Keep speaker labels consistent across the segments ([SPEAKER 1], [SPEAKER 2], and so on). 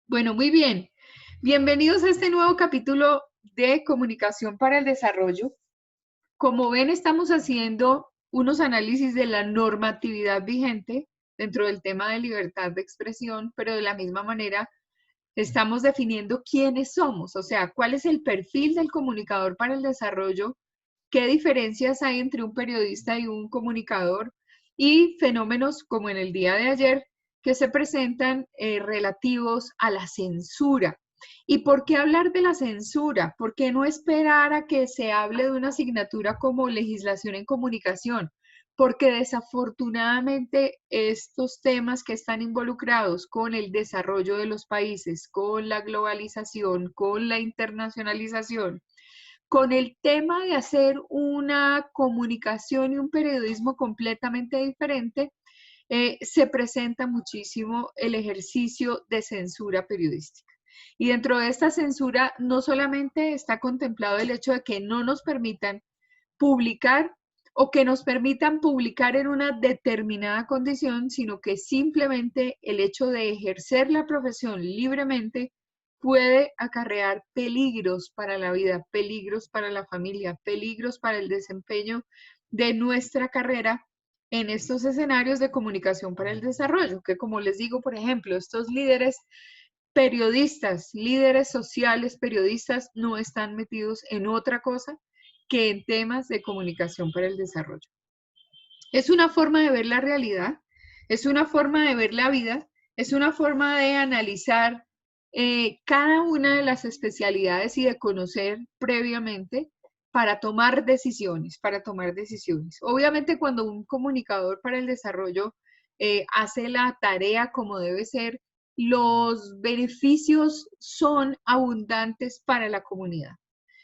[SPEAKER 1] Bueno, muy bien. Bienvenidos a este nuevo capítulo de Comunicación para el Desarrollo. Como ven, estamos haciendo unos análisis de la normatividad vigente dentro del tema de libertad de expresión, pero de la misma manera estamos definiendo quiénes somos, o sea, cuál es el perfil del comunicador para el desarrollo, qué diferencias hay entre un periodista y un comunicador y fenómenos como en el día de ayer que se presentan relativos a la censura. ¿Y por qué hablar de la censura? ¿Por qué no esperar a que se hable de una asignatura como legislación en comunicación? Porque desafortunadamente estos temas que están involucrados con el desarrollo de los países, con la globalización, con la internacionalización, con el tema de hacer una comunicación y un periodismo completamente diferente, se presenta muchísimo el ejercicio de censura periodística. Y dentro de esta censura no solamente está contemplado el hecho de que no nos permitan publicar o que nos permitan publicar en una determinada condición, sino que simplemente el hecho de ejercer la profesión libremente puede acarrear peligros para la vida, peligros para la familia, peligros para el desempeño de nuestra carrera en estos escenarios de comunicación para el desarrollo, que como les digo, por ejemplo, estos líderes periodistas, líderes sociales, periodistas, no están metidos en otra cosa que en temas de comunicación para el desarrollo. Es una forma de ver la realidad, es una forma de ver la vida, es una forma de analizar cada una de las especialidades y de conocer previamente para tomar decisiones, Obviamente cuando un comunicador para el desarrollo hace la tarea como debe ser, los beneficios son abundantes para la comunidad.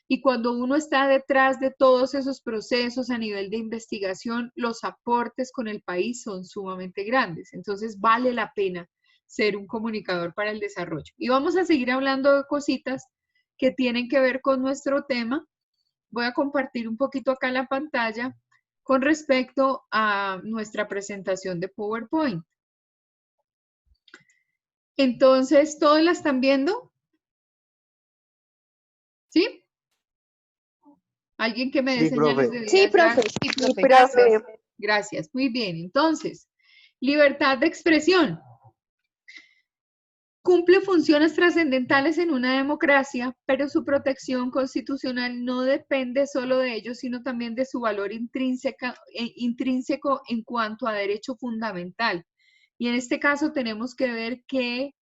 [SPEAKER 1] Y cuando uno está detrás de todos esos procesos a nivel de investigación, los aportes con el país son sumamente grandes. Entonces vale la pena ser un comunicador para el desarrollo. Y vamos a seguir hablando de cositas que tienen que ver con nuestro tema. Voy a compartir un poquito acá la pantalla con respecto a nuestra presentación de PowerPoint. Entonces, ¿todos la están viendo? ¿Sí? ¿Alguien que me dé
[SPEAKER 2] Sí,
[SPEAKER 1] señales
[SPEAKER 2] profe.
[SPEAKER 1] de vida
[SPEAKER 3] Sí,
[SPEAKER 1] ya?
[SPEAKER 3] profe.
[SPEAKER 1] Sí,
[SPEAKER 3] Sí,
[SPEAKER 1] profe, gracias.
[SPEAKER 3] profe.
[SPEAKER 1] Gracias, muy bien. Entonces, libertad de expresión. Cumple funciones trascendentales en una democracia, pero su protección constitucional no depende solo de ello, sino también de su valor intrínseco en cuanto a derecho fundamental. Y en este caso tenemos que ver que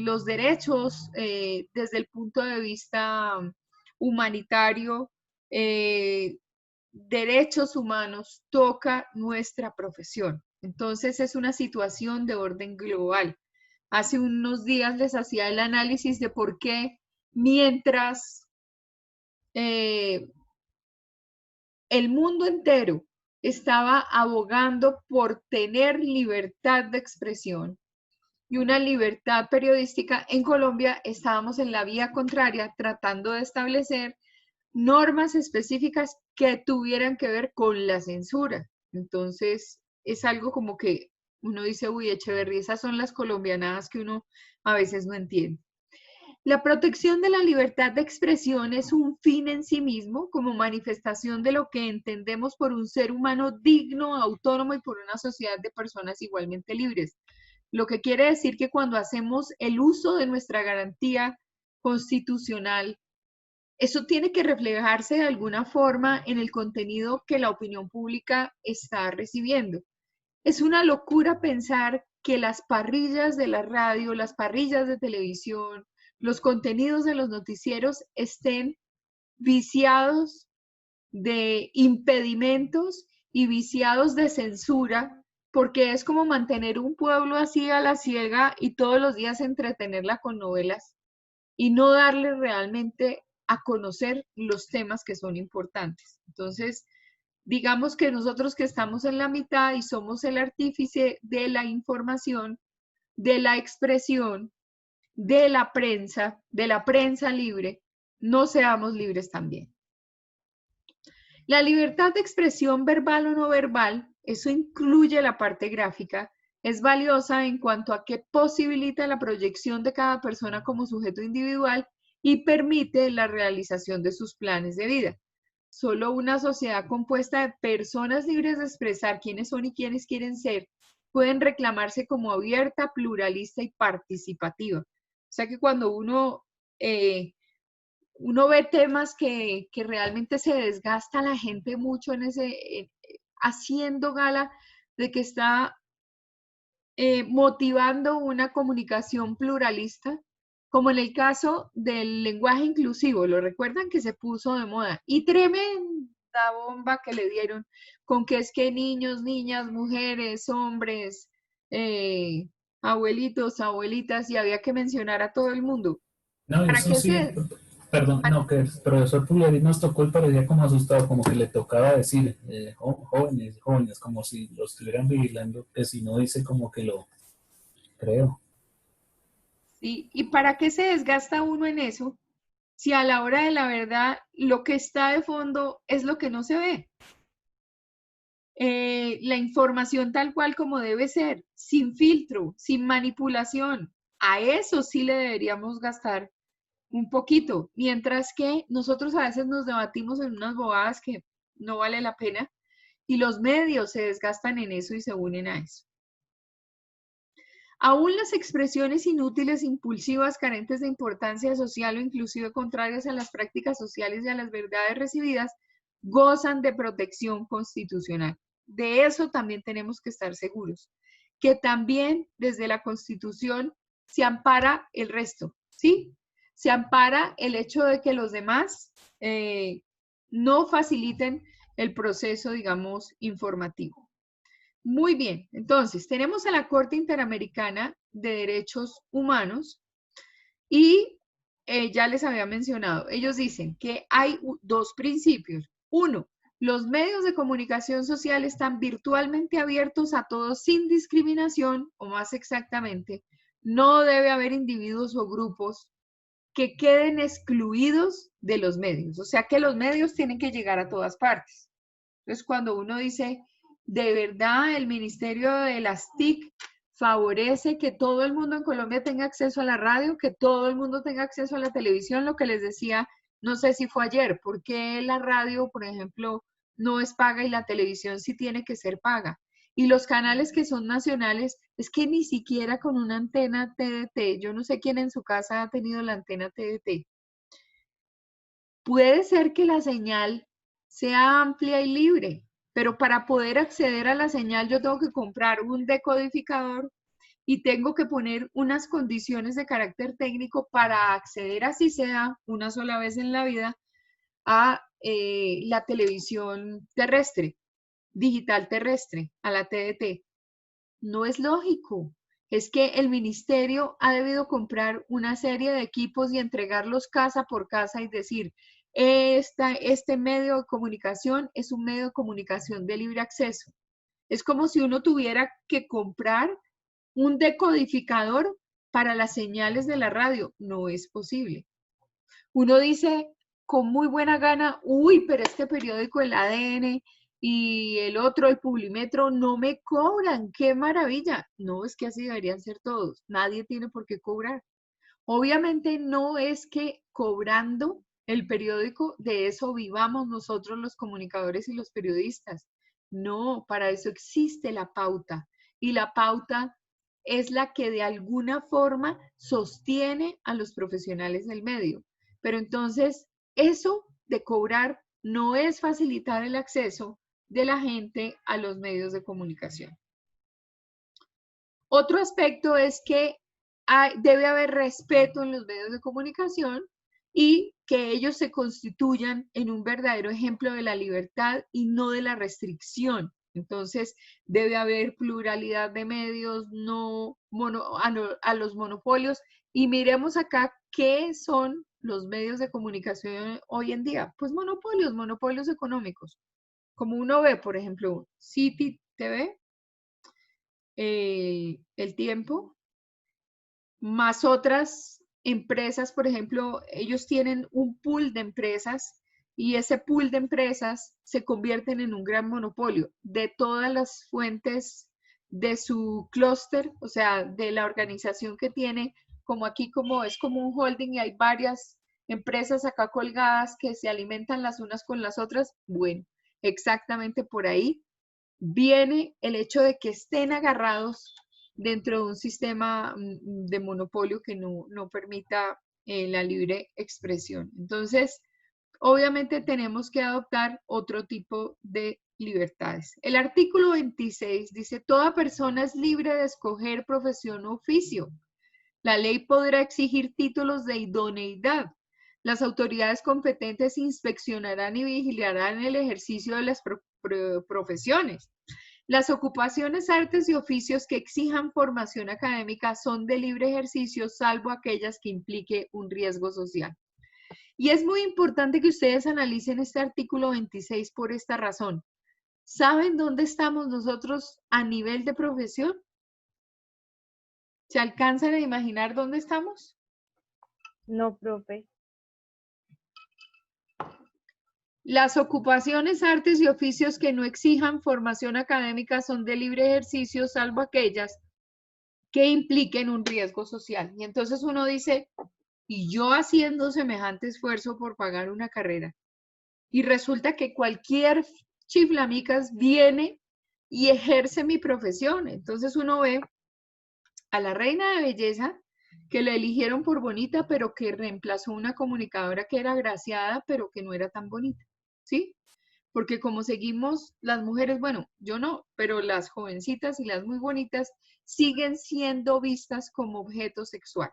[SPEAKER 1] los derechos desde el punto de vista humanitario, derechos humanos, toca nuestra profesión. Entonces es una situación de orden global. Hace unos días les hacía el análisis de por qué mientras el mundo entero estaba abogando por tener libertad de expresión y una libertad periodística, en Colombia estábamos en la vía contraria tratando de establecer normas específicas que tuvieran que ver con la censura. Entonces, es algo como que uno dice, uy, Echeverry, esas son las colombianadas que uno a veces no entiende. La protección de la libertad de expresión es un fin en sí mismo, como manifestación de lo que entendemos por un ser humano digno, autónomo y por una sociedad de personas igualmente libres. Lo que quiere decir que cuando hacemos el uso de nuestra garantía constitucional, eso tiene que reflejarse de alguna forma en el contenido que la opinión pública está recibiendo. Es una locura pensar que las parrillas de la radio, las parrillas de televisión, los contenidos de los noticieros estén viciados de impedimentos y viciados de censura, porque es como mantener un pueblo así a la ciega y todos los días entretenerla con novelas y no darle realmente a conocer los temas que son importantes. Entonces, digamos que nosotros que estamos en la mitad y somos el artífice de la información, de la expresión, de la prensa libre, no seamos libres también. La libertad de expresión verbal o no verbal, eso incluye la parte gráfica, es valiosa en cuanto a que posibilita la proyección de cada persona como sujeto individual y permite la realización de sus planes de vida. Solo una sociedad compuesta de personas libres de expresar quiénes son y quiénes quieren ser pueden reclamarse como abierta, pluralista y participativa. O sea que cuando uno ve temas que realmente se desgasta la gente mucho en haciendo gala de que está motivando una comunicación pluralista, como en el caso del lenguaje inclusivo, ¿lo recuerdan que se puso de moda? Y tremenda bomba que le dieron con que es que niños, niñas, mujeres, hombres, eh, abuelitos, abuelitas, y había que mencionar a todo el mundo.
[SPEAKER 2] No,
[SPEAKER 1] ¿Para
[SPEAKER 2] eso
[SPEAKER 1] qué
[SPEAKER 2] sí,
[SPEAKER 1] se...?
[SPEAKER 2] perdón, no, que el profesor Pugliari nos tocó y parecía como asustado, como que le tocaba decir jóvenes, jóvenes, como si lo estuvieran vigilando, que si no dice como que lo creo.
[SPEAKER 1] ¿Sí? ¿Y para qué se desgasta uno en eso? Si a la hora de la verdad lo que está de fondo es lo que no se ve. La información tal cual como debe ser, sin filtro, sin manipulación. A eso sí le deberíamos gastar un poquito, mientras que nosotros a veces nos debatimos en unas bobadas que no vale la pena y los medios se desgastan en eso y se unen a eso. Aún las expresiones inútiles, impulsivas, carentes de importancia social o inclusive contrarias a las prácticas sociales y a las verdades recibidas, gozan de protección constitucional. De eso también tenemos que estar seguros, que también desde la Constitución se ampara el resto, ¿sí? Se ampara el hecho de que los demás no faciliten el proceso, digamos, informativo. Muy bien, entonces tenemos a la Corte Interamericana de Derechos Humanos y ya les había mencionado, ellos dicen que hay dos principios. Uno, los medios de comunicación social están virtualmente abiertos a todos sin discriminación, o más exactamente, no debe haber individuos o grupos que queden excluidos de los medios, o sea que los medios tienen que llegar a todas partes. Entonces, cuando uno dice, de verdad, el Ministerio de las TIC favorece que todo el mundo en Colombia tenga acceso a la radio, que todo el mundo tenga acceso a la televisión, lo que les decía, no sé si fue ayer, porque la radio, por ejemplo, no es paga y la televisión sí tiene que ser paga. Y los canales que son nacionales, es que ni siquiera con una antena TDT, yo no sé quién en su casa ha tenido la antena TDT. Puede ser que la señal sea amplia y libre, pero para poder acceder a la señal yo tengo que comprar un decodificador y tengo que poner unas condiciones de carácter técnico para acceder, así sea una sola vez en la vida, a la televisión terrestre, digital terrestre, a la TDT. No es lógico. Es que el ministerio ha debido comprar una serie de equipos y entregarlos casa por casa y decir, este medio de comunicación es un medio de comunicación de libre acceso. Es como si uno tuviera que comprar un decodificador para las señales de la radio. No es posible. Uno dice con muy buena gana, uy, pero este periódico, el ADN y el otro, el Publimetro, no me cobran, qué maravilla. No, es que así deberían ser todos. Nadie tiene por qué cobrar. Obviamente no es que cobrando el periódico de eso vivamos nosotros los comunicadores y los periodistas. No, para eso existe la pauta. Y la pauta es la que de alguna forma sostiene a los profesionales del medio. Pero entonces, eso de cobrar no es facilitar el acceso de la gente a los medios de comunicación. Otro aspecto es que debe haber respeto en los medios de comunicación y que ellos se constituyan en un verdadero ejemplo de la libertad y no de la restricción. Entonces, debe haber pluralidad de medios, no a los monopolios. Y miremos acá qué son los medios de comunicación hoy en día. Pues monopolios, monopolios económicos. Como uno ve, por ejemplo, City TV, El Tiempo, más otras empresas, por ejemplo, ellos tienen un pool de empresas y ese pool de empresas se convierten en un gran monopolio de todas las fuentes de su clúster, o sea, de la organización que tiene, como aquí como es como un holding y hay varias empresas acá colgadas que se alimentan las unas con las otras. Bueno, exactamente por ahí viene el hecho de que estén agarrados dentro de un sistema de monopolio que no permita la libre expresión. Entonces, obviamente tenemos que adoptar otro tipo de libertades. El artículo 26 dice, toda persona es libre de escoger profesión o oficio. La ley podrá exigir títulos de idoneidad. Las autoridades competentes inspeccionarán y vigilarán el ejercicio de las profesiones. Las ocupaciones, artes y oficios que exijan formación académica son de libre ejercicio, salvo aquellas que implique un riesgo social. Y es muy importante que ustedes analicen este artículo 26 por esta razón. ¿Saben dónde estamos nosotros a nivel de profesión? ¿Se alcanzan a imaginar dónde estamos?
[SPEAKER 3] No, profe.
[SPEAKER 1] Las ocupaciones, artes y oficios que no exijan formación académica son de libre ejercicio, salvo aquellas que impliquen un riesgo social. Y entonces uno dice, y yo haciendo semejante esfuerzo por pagar una carrera, y resulta que cualquier chiflamicas viene y ejerce mi profesión. Entonces uno ve a la reina de belleza que la eligieron por bonita, pero que reemplazó una comunicadora que era agraciada, pero que no era tan bonita, ¿sí? Porque como seguimos las mujeres, bueno, yo no, pero las jovencitas y las muy bonitas siguen siendo vistas como objeto sexual.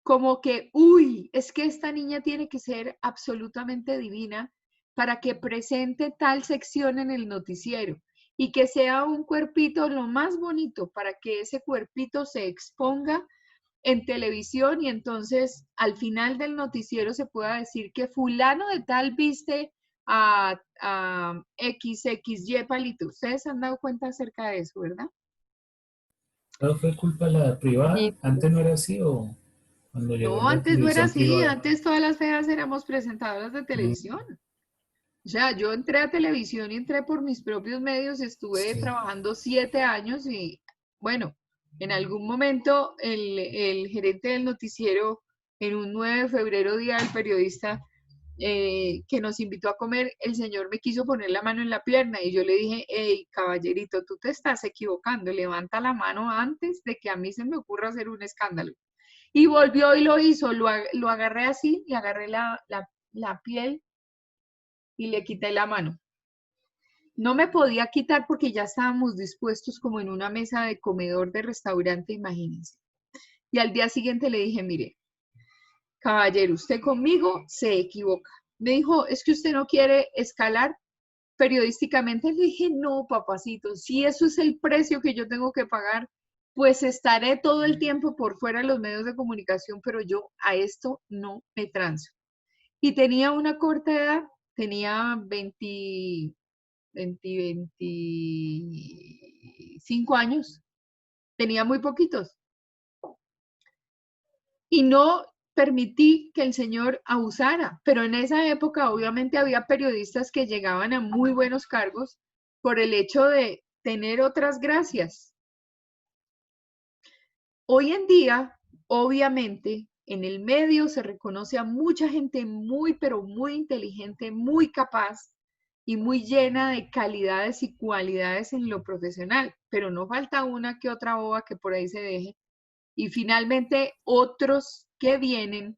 [SPEAKER 1] Como que, uy, es que esta niña tiene que ser absolutamente divina para que presente tal sección en el noticiero y que sea un cuerpito lo más bonito para que ese cuerpito se exponga en televisión y entonces al final del noticiero se pueda decir que fulano de tal viste a XXY palito. Ustedes se han dado cuenta acerca de eso, ¿verdad?
[SPEAKER 2] ¿Todo fue culpa de la privada?
[SPEAKER 3] Sí,
[SPEAKER 2] ¿Antes no era así o cuando llegó
[SPEAKER 1] No,
[SPEAKER 2] la
[SPEAKER 1] antes no era
[SPEAKER 2] televisión
[SPEAKER 1] así,
[SPEAKER 2] privada?
[SPEAKER 1] antes todas las feas éramos presentadoras de
[SPEAKER 2] Mm,
[SPEAKER 1] televisión. O sea, yo entré a televisión y entré por mis propios medios, estuve
[SPEAKER 2] sí.
[SPEAKER 1] trabajando 7 años y bueno, en algún momento el gerente del noticiero, en un 9 de febrero, día del periodista, que nos invitó a comer, el señor me quiso poner la mano en la pierna y yo le dije, hey, caballerito, tú te estás equivocando, levanta la mano antes de que a mí se me ocurra hacer un escándalo. Y volvió y lo hizo, lo agarré así, le agarré la piel y le quité la mano. No me podía quitar porque ya estábamos dispuestos como en una mesa de comedor de restaurante, imagínense. Y al día siguiente le dije, mire, caballero, usted conmigo se equivoca. Me dijo, es que usted no quiere escalar periodísticamente. Le dije, no, papacito, si eso es el precio que yo tengo que pagar, pues estaré todo el tiempo por fuera de los medios de comunicación, pero yo a esto no me transo. Y tenía una corta edad, tenía 25 años, tenía muy poquitos. Y no permití que el señor abusara, pero en esa época obviamente había periodistas que llegaban a muy buenos cargos por el hecho de tener otras gracias. Hoy en día, obviamente, en el medio se reconoce a mucha gente muy, pero muy inteligente, muy capaz y muy llena de calidades y cualidades en lo profesional, pero no falta una que otra boba que por ahí se deje. Y finalmente otros que vienen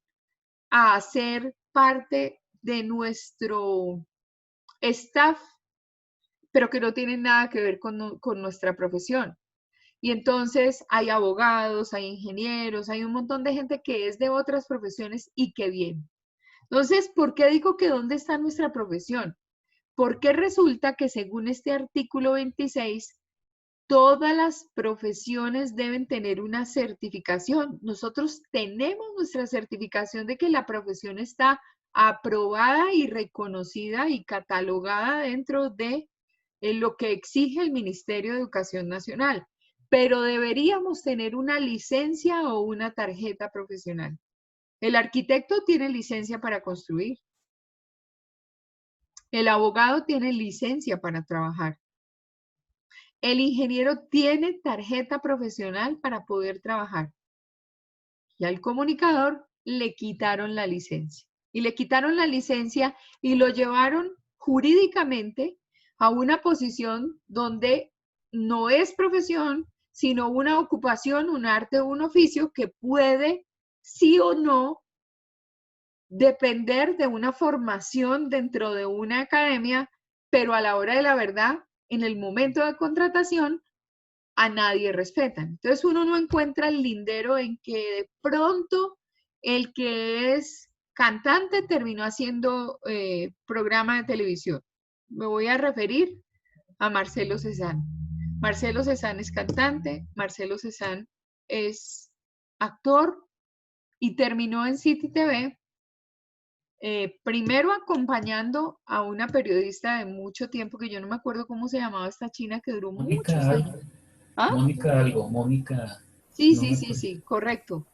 [SPEAKER 1] a ser parte de nuestro staff, pero que no tienen nada que ver con nuestra profesión. Y entonces hay abogados, hay ingenieros, hay un montón de gente que es de otras profesiones y que viene. Entonces, ¿por qué digo que dónde está nuestra profesión? Porque resulta que según este artículo 26, todas las profesiones deben tener una certificación. Nosotros tenemos nuestra certificación de que la profesión está aprobada y reconocida y catalogada dentro de lo que exige el Ministerio de Educación Nacional, pero deberíamos tener una licencia o una tarjeta profesional. El arquitecto tiene licencia para construir. El abogado tiene licencia para trabajar. el ingeniero tiene tarjeta profesional para poder trabajar. Y al comunicador le quitaron la licencia. Y le quitaron la licencia y lo llevaron jurídicamente a una posición donde no es profesión, sino una ocupación, un arte o un oficio que puede, sí o no, depender de una formación dentro de una academia, pero a la hora de la verdad, en el momento de contratación, a nadie respetan. Entonces uno no encuentra el lindero en que de pronto el que es cantante terminó haciendo programa de televisión. Me voy a referir a Marcelo Cezanne. Marcelo Cezanne es cantante, Marcelo Cezanne es actor y terminó en City TV, primero acompañando a una periodista de mucho tiempo, que yo no me acuerdo cómo se llamaba esta china, que duró
[SPEAKER 2] Mónica
[SPEAKER 1] muchos años.
[SPEAKER 2] algo,
[SPEAKER 1] ¿Ah?
[SPEAKER 2] Mónica algo, Mónica,
[SPEAKER 1] Sí,
[SPEAKER 2] no
[SPEAKER 1] sí,
[SPEAKER 2] me
[SPEAKER 1] sí,
[SPEAKER 2] acuerdo.
[SPEAKER 1] sí, correcto.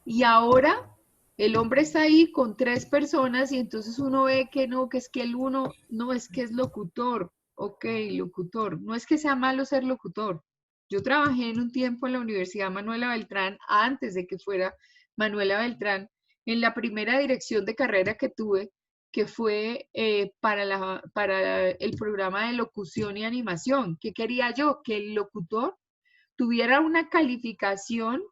[SPEAKER 1] Y ahora el hombre está ahí con 3 personas y entonces uno ve que no, que es que el uno, no, es que es locutor. Ok, locutor. No es que sea malo ser locutor. Yo trabajé en un tiempo en la Universidad Manuela Beltrán, antes de que fuera Manuela Beltrán, en la primera dirección de carrera que tuve, que fue para el programa de locución y animación. ¿Qué quería yo? Que el locutor tuviera una calificación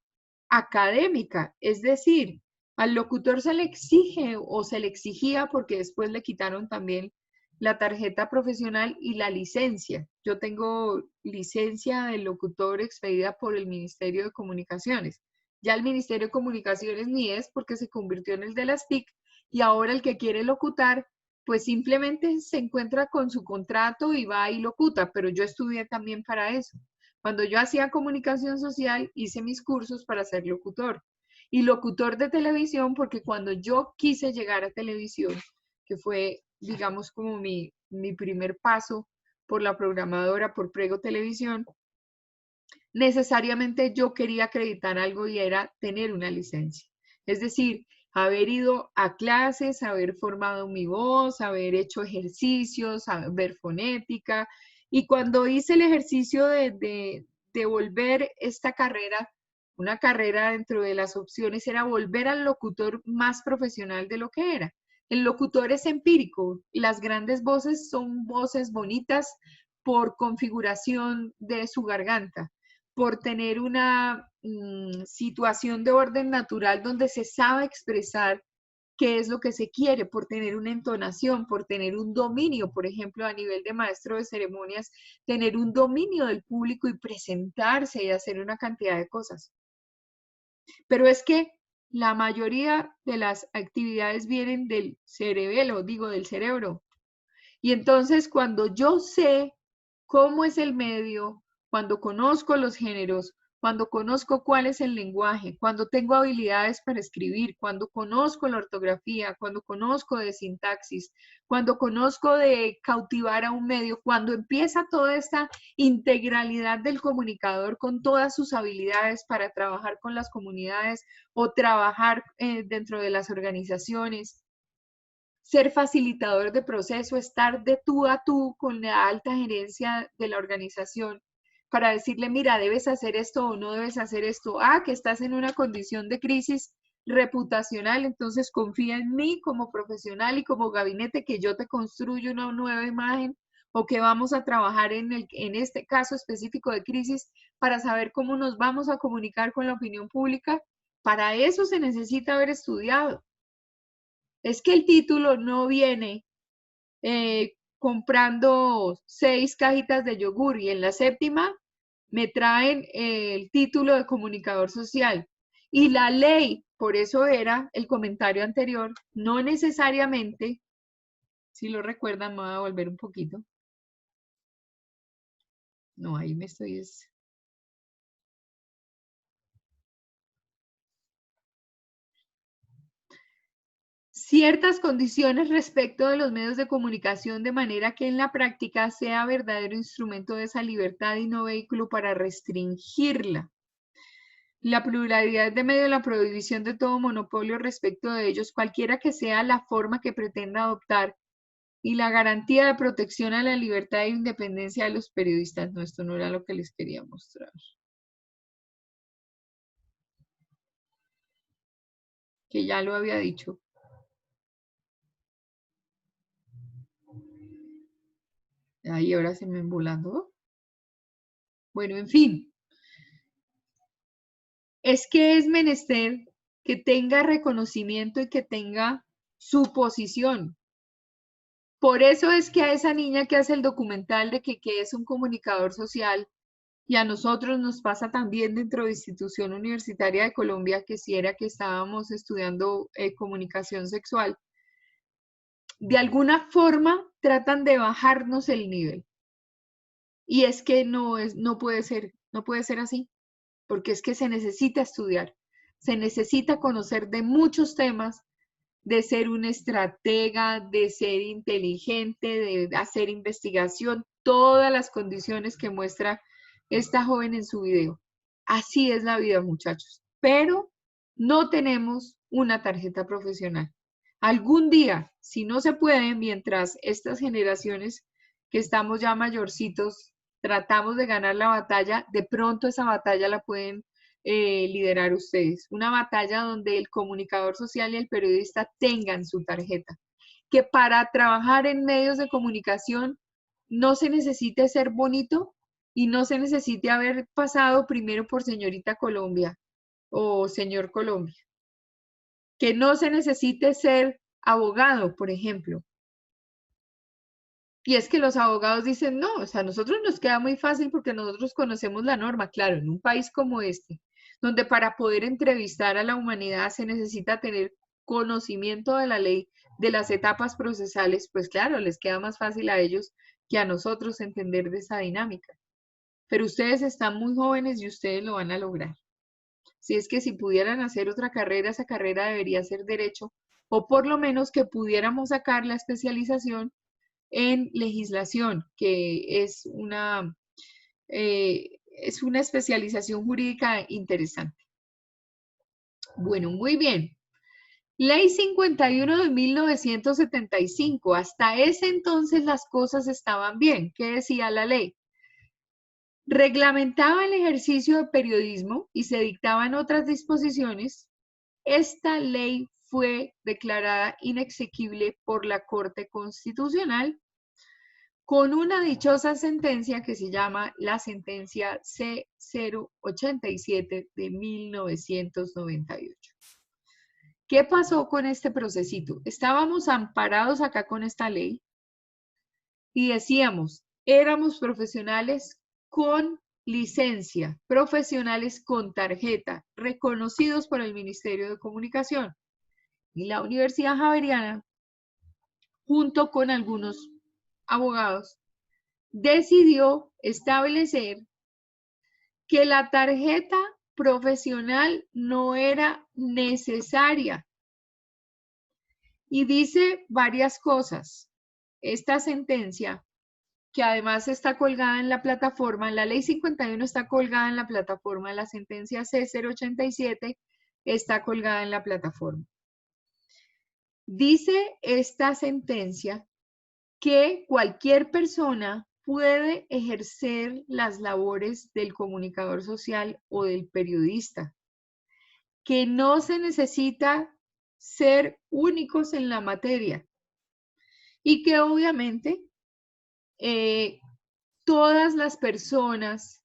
[SPEAKER 1] académica, es decir, al locutor se le exige o se le exigía, porque después le quitaron también la tarjeta profesional y la licencia. Yo tengo licencia de locutor expedida por el Ministerio de Comunicaciones. Ya el Ministerio de Comunicaciones ni es, porque se convirtió en el de las TIC, y ahora el que quiere locutar, pues simplemente se encuentra con su contrato y va y locuta, pero yo estudié también para eso. Cuando yo hacía comunicación social, hice mis cursos para ser locutor. Y locutor de televisión, porque cuando yo quise llegar a televisión, que fue, digamos, como mi primer paso por la programadora, por Prego Televisión, necesariamente yo quería acreditar algo y era tener una licencia. Es decir, haber ido a clases, haber formado mi voz, haber hecho ejercicios, ver fonética. Y cuando hice el ejercicio de volver esta carrera, una carrera dentro de las opciones, era volver al locutor más profesional de lo que era. El locutor es empírico, las grandes voces son voces bonitas por configuración de su garganta, por tener una situación de orden natural donde se sabe expresar qué es lo que se quiere, por tener una entonación, por tener un dominio, por ejemplo, a nivel de maestro de ceremonias, tener un dominio del público y presentarse y hacer una cantidad de cosas. Pero es que la mayoría de las actividades vienen del cerebelo, digo, del cerebro. Y entonces cuando yo sé cómo es el medio, cuando conozco los géneros, cuando conozco cuál es el lenguaje, cuando tengo habilidades para escribir, cuando conozco la ortografía, cuando conozco de sintaxis, cuando conozco de cautivar a un medio, cuando empieza toda esta integralidad del comunicador con todas sus habilidades para trabajar con las comunidades o trabajar dentro de las organizaciones, ser facilitador de proceso, estar de tú a tú con la alta gerencia de la organización para decirle, mira, debes hacer esto o no debes hacer esto. Ah, que estás en una condición de crisis reputacional, entonces confía en mí como profesional y como gabinete que yo te construyo una nueva imagen, o que vamos a trabajar en este caso específico de crisis para saber cómo nos vamos a comunicar con la opinión pública. Para eso se necesita haber estudiado. Es que el título no viene comprando 6 cajitas de yogur y en la séptima me traen el título de comunicador social. Y la ley, por eso era el comentario anterior, no necesariamente, si lo recuerdan, me voy a volver un poquito. No, ahí me estoy... ciertas condiciones respecto de los medios de comunicación, de manera que en la práctica sea verdadero instrumento de esa libertad y no vehículo para restringirla. La pluralidad de medios, la prohibición de todo monopolio respecto de ellos, cualquiera que sea la forma que pretenda adoptar, y la garantía de protección a la libertad e independencia de los periodistas. No, esto no era lo que les quería mostrar. Que ya lo había dicho. Ahí ahora se me embolando. Bueno, en fin. Es que es menester que tenga reconocimiento y que tenga su posición. Por eso es que a esa niña que hace el documental de que es un comunicador social, y a nosotros nos pasa también dentro de Institución Universitaria de Colombia, que si era que estábamos estudiando comunicación sexual, de alguna forma tratan de bajarnos el nivel. Y es que no puede ser así, porque es que se necesita estudiar, se necesita conocer de muchos temas, de ser un estratega, de ser inteligente, de hacer investigación, todas las condiciones que muestra esta joven en su video. Así es la vida, muchachos, pero no tenemos una tarjeta profesional. Algún día, si no se puede, mientras estas generaciones que estamos ya mayorcitos, tratamos de ganar la batalla, de pronto esa batalla la pueden liderar ustedes. Una batalla donde el comunicador social y el periodista tengan su tarjeta. Que para trabajar en medios de comunicación no se necesite ser bonito y no se necesite haber pasado primero por señorita Colombia o señor Colombia. Que no se necesite ser abogado, por ejemplo. Y es que los abogados dicen, no, o sea, a nosotros nos queda muy fácil porque nosotros conocemos la norma. Claro, en un país como este, donde para poder entrevistar a la humanidad se necesita tener conocimiento de la ley, de las etapas procesales, pues claro, les queda más fácil a ellos que a nosotros entender de esa dinámica. Pero ustedes están muy jóvenes y ustedes lo van a lograr. Si es que si pudieran hacer otra carrera, esa carrera debería ser derecho, o por lo menos que pudiéramos sacar la especialización en legislación, que es una especialización jurídica interesante. Bueno, muy bien. Ley 51 de 1975. Hasta ese entonces las cosas estaban bien. ¿Qué decía la ley? Reglamentaba el ejercicio de periodismo y se dictaban otras disposiciones. Esta ley fue declarada inexequible por la Corte Constitucional con una dichosa sentencia que se llama la sentencia C087 de 1998. ¿Qué pasó con este procesito? Estábamos amparados acá con esta ley y decíamos, éramos profesionales con licencia, profesionales con tarjeta, reconocidos por el Ministerio de Comunicación. Y la Universidad Javeriana, junto con algunos abogados, decidió establecer que la tarjeta profesional no era necesaria. Y dice varias cosas. Esta sentencia, que además está colgada en la plataforma, la ley 51 está colgada en la plataforma, la sentencia C087 está colgada en la plataforma. Dice esta sentencia que cualquier persona puede ejercer las labores del comunicador social o del periodista, que no se necesita ser únicos en la materia y que obviamente todas las personas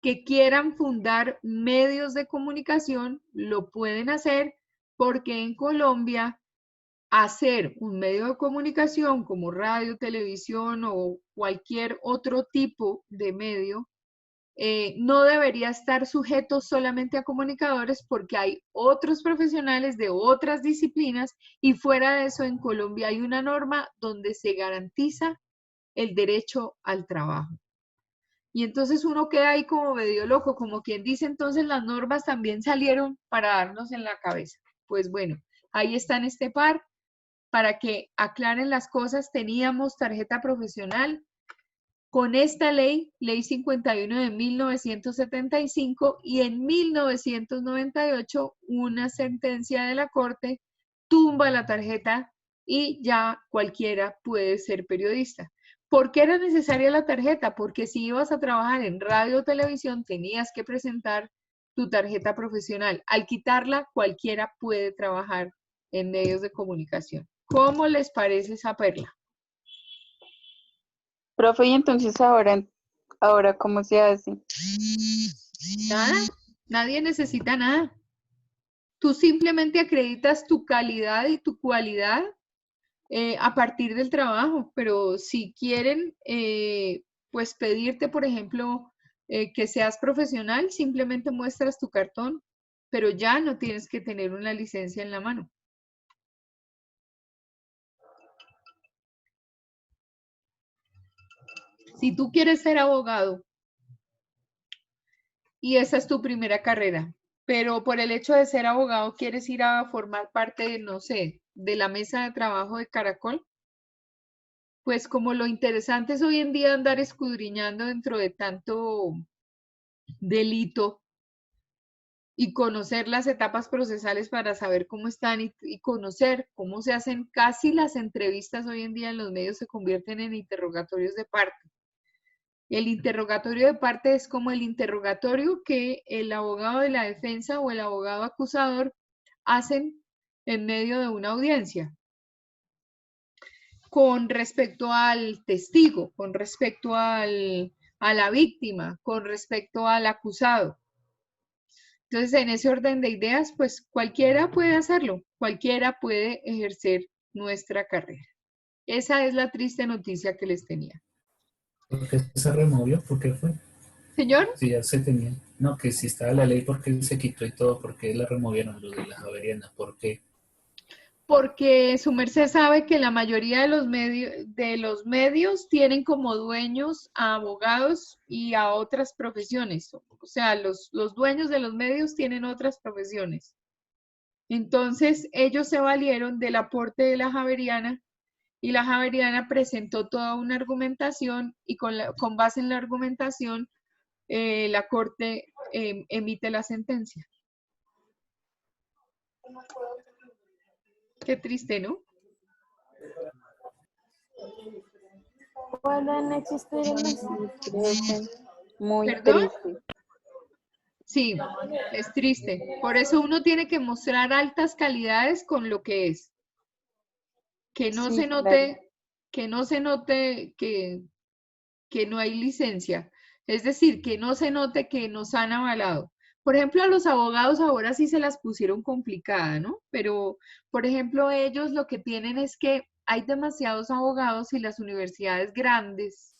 [SPEAKER 1] que quieran fundar medios de comunicación lo pueden hacer porque en Colombia hacer un medio de comunicación como radio, televisión o cualquier otro tipo de medio no debería estar sujeto solamente a comunicadores porque hay otros profesionales de otras disciplinas y fuera de eso en Colombia hay una norma donde se garantiza el derecho al trabajo. Y entonces uno queda ahí como medio loco, como quien dice, entonces las normas también salieron para darnos en la cabeza. Pues bueno, ahí está en este par. Para que aclaren las cosas, teníamos tarjeta profesional. Con esta ley, ley 51 de 1975 y en 1998 una sentencia de la Corte tumba la tarjeta y ya cualquiera puede ser periodista. ¿Por qué era necesaria la tarjeta? Porque si ibas a trabajar en radio o televisión, tenías que presentar tu tarjeta profesional. Al quitarla, cualquiera puede trabajar en medios de comunicación. ¿Cómo les parece esa perla?
[SPEAKER 4] Profe, y entonces ahora ¿cómo se hace?
[SPEAKER 1] Nada, nadie necesita nada. Tú simplemente acreditas tu calidad y tu cualidad a partir del trabajo, pero si quieren, pues pedirte, por ejemplo, que seas profesional, simplemente muestras tu cartón, pero ya no tienes que tener una licencia en la mano. Si tú quieres ser abogado y esa es tu primera carrera, pero por el hecho de ser abogado quieres ir a formar parte, no sé, de la mesa de trabajo de Caracol, pues como lo interesante es hoy en día andar escudriñando dentro de tanto delito y conocer las etapas procesales para saber cómo están y conocer cómo se hacen casi las entrevistas hoy en día en los medios se convierten en interrogatorios de parte. El interrogatorio de parte es como el interrogatorio que el abogado de la defensa o el abogado acusador hacen en medio de una audiencia con respecto al testigo, con respecto a la víctima, con respecto al acusado. Entonces, en ese orden de ideas, pues cualquiera puede hacerlo, cualquiera puede ejercer nuestra carrera. Esa es la triste noticia que les tenía.
[SPEAKER 2] ¿Por qué se removió? ¿Por qué fue?
[SPEAKER 1] Señor,
[SPEAKER 2] Si ya se tenía. No, que si estaba la ley, ¿por qué se quitó y todo? ¿Por qué la removieron los de la Javeriana? ¿Por qué?
[SPEAKER 1] porque su merced sabe que la mayoría de los medios tienen como dueños a abogados y a otras profesiones. O sea, los dueños de los medios tienen otras profesiones. Entonces, ellos se valieron del aporte de la Javeriana y la Javeriana presentó toda una argumentación y con base en la argumentación la Corte emite la sentencia. Qué triste, ¿no?
[SPEAKER 3] Pueden existir en
[SPEAKER 4] Sí, profe, muy
[SPEAKER 1] ¿Perdón?
[SPEAKER 4] triste.
[SPEAKER 1] Sí, es triste. Por eso uno tiene que mostrar altas calidades con lo que es. Que no
[SPEAKER 4] Sí,
[SPEAKER 1] se
[SPEAKER 4] claro.
[SPEAKER 1] note, que no se note que no hay licencia. Es decir, que no se note que nos han avalado. Por ejemplo, a los abogados ahora sí se las pusieron complicada, ¿no? Pero, por ejemplo, ellos lo que tienen es que hay demasiados abogados y las universidades grandes,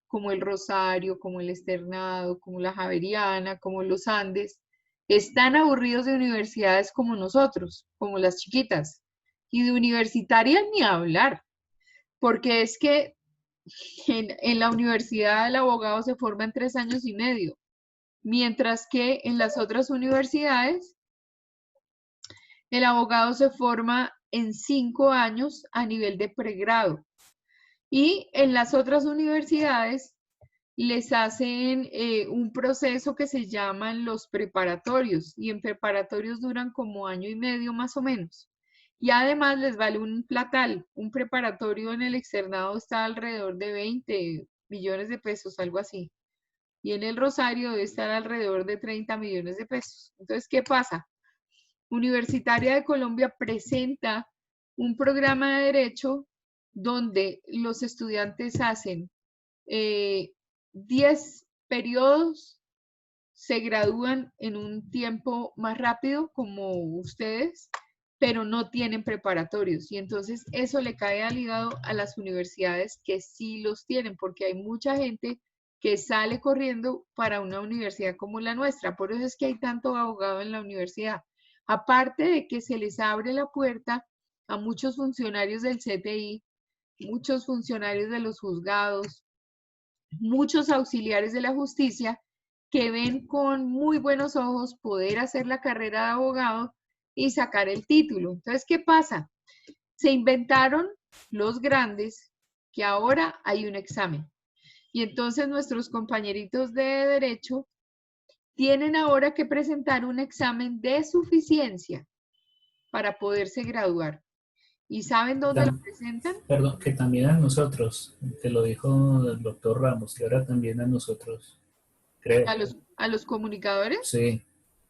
[SPEAKER 1] como el Rosario, como el Externado, como la Javeriana, como los Andes, están aburridos de universidades como nosotros, como las chiquitas. Y de universitarias ni hablar, porque es que en la universidad el abogado se forma en 3 años y medio, mientras que en las otras universidades el abogado se forma en 5 años a nivel de pregrado. Y en las otras universidades les hacen un proceso que se llaman los preparatorios y en preparatorios duran como año y medio más o menos. Y además les vale un platal, un preparatorio en el externado está alrededor de 20 millones de pesos, algo así. Y en el Rosario debe estar alrededor de 30 millones de pesos. Entonces, ¿qué pasa? Universitaria de Colombia presenta un programa de derecho donde los estudiantes hacen 10 periodos, se gradúan en un tiempo más rápido como ustedes, pero no tienen preparatorios. Y entonces eso le cae al hígado a las universidades que sí los tienen, porque hay mucha gente que sale corriendo para una universidad como la nuestra. Por eso es que hay tanto abogado en la universidad. Aparte de que se les abre la puerta a muchos funcionarios del CTI, muchos funcionarios de los juzgados, muchos auxiliares de la justicia que ven con muy buenos ojos poder hacer la carrera de abogado y sacar el título. Entonces, ¿qué pasa? Se inventaron los grandes que ahora hay un examen. Y entonces nuestros compañeritos de derecho tienen ahora que presentar un examen de suficiencia para poderse graduar. ¿Y saben dónde lo
[SPEAKER 2] Tam-
[SPEAKER 1] presentan?
[SPEAKER 2] Perdón, que también a nosotros, que lo dijo el doctor Ramos, que ahora también a nosotros, creo.
[SPEAKER 1] A los comunicadores.
[SPEAKER 2] Sí,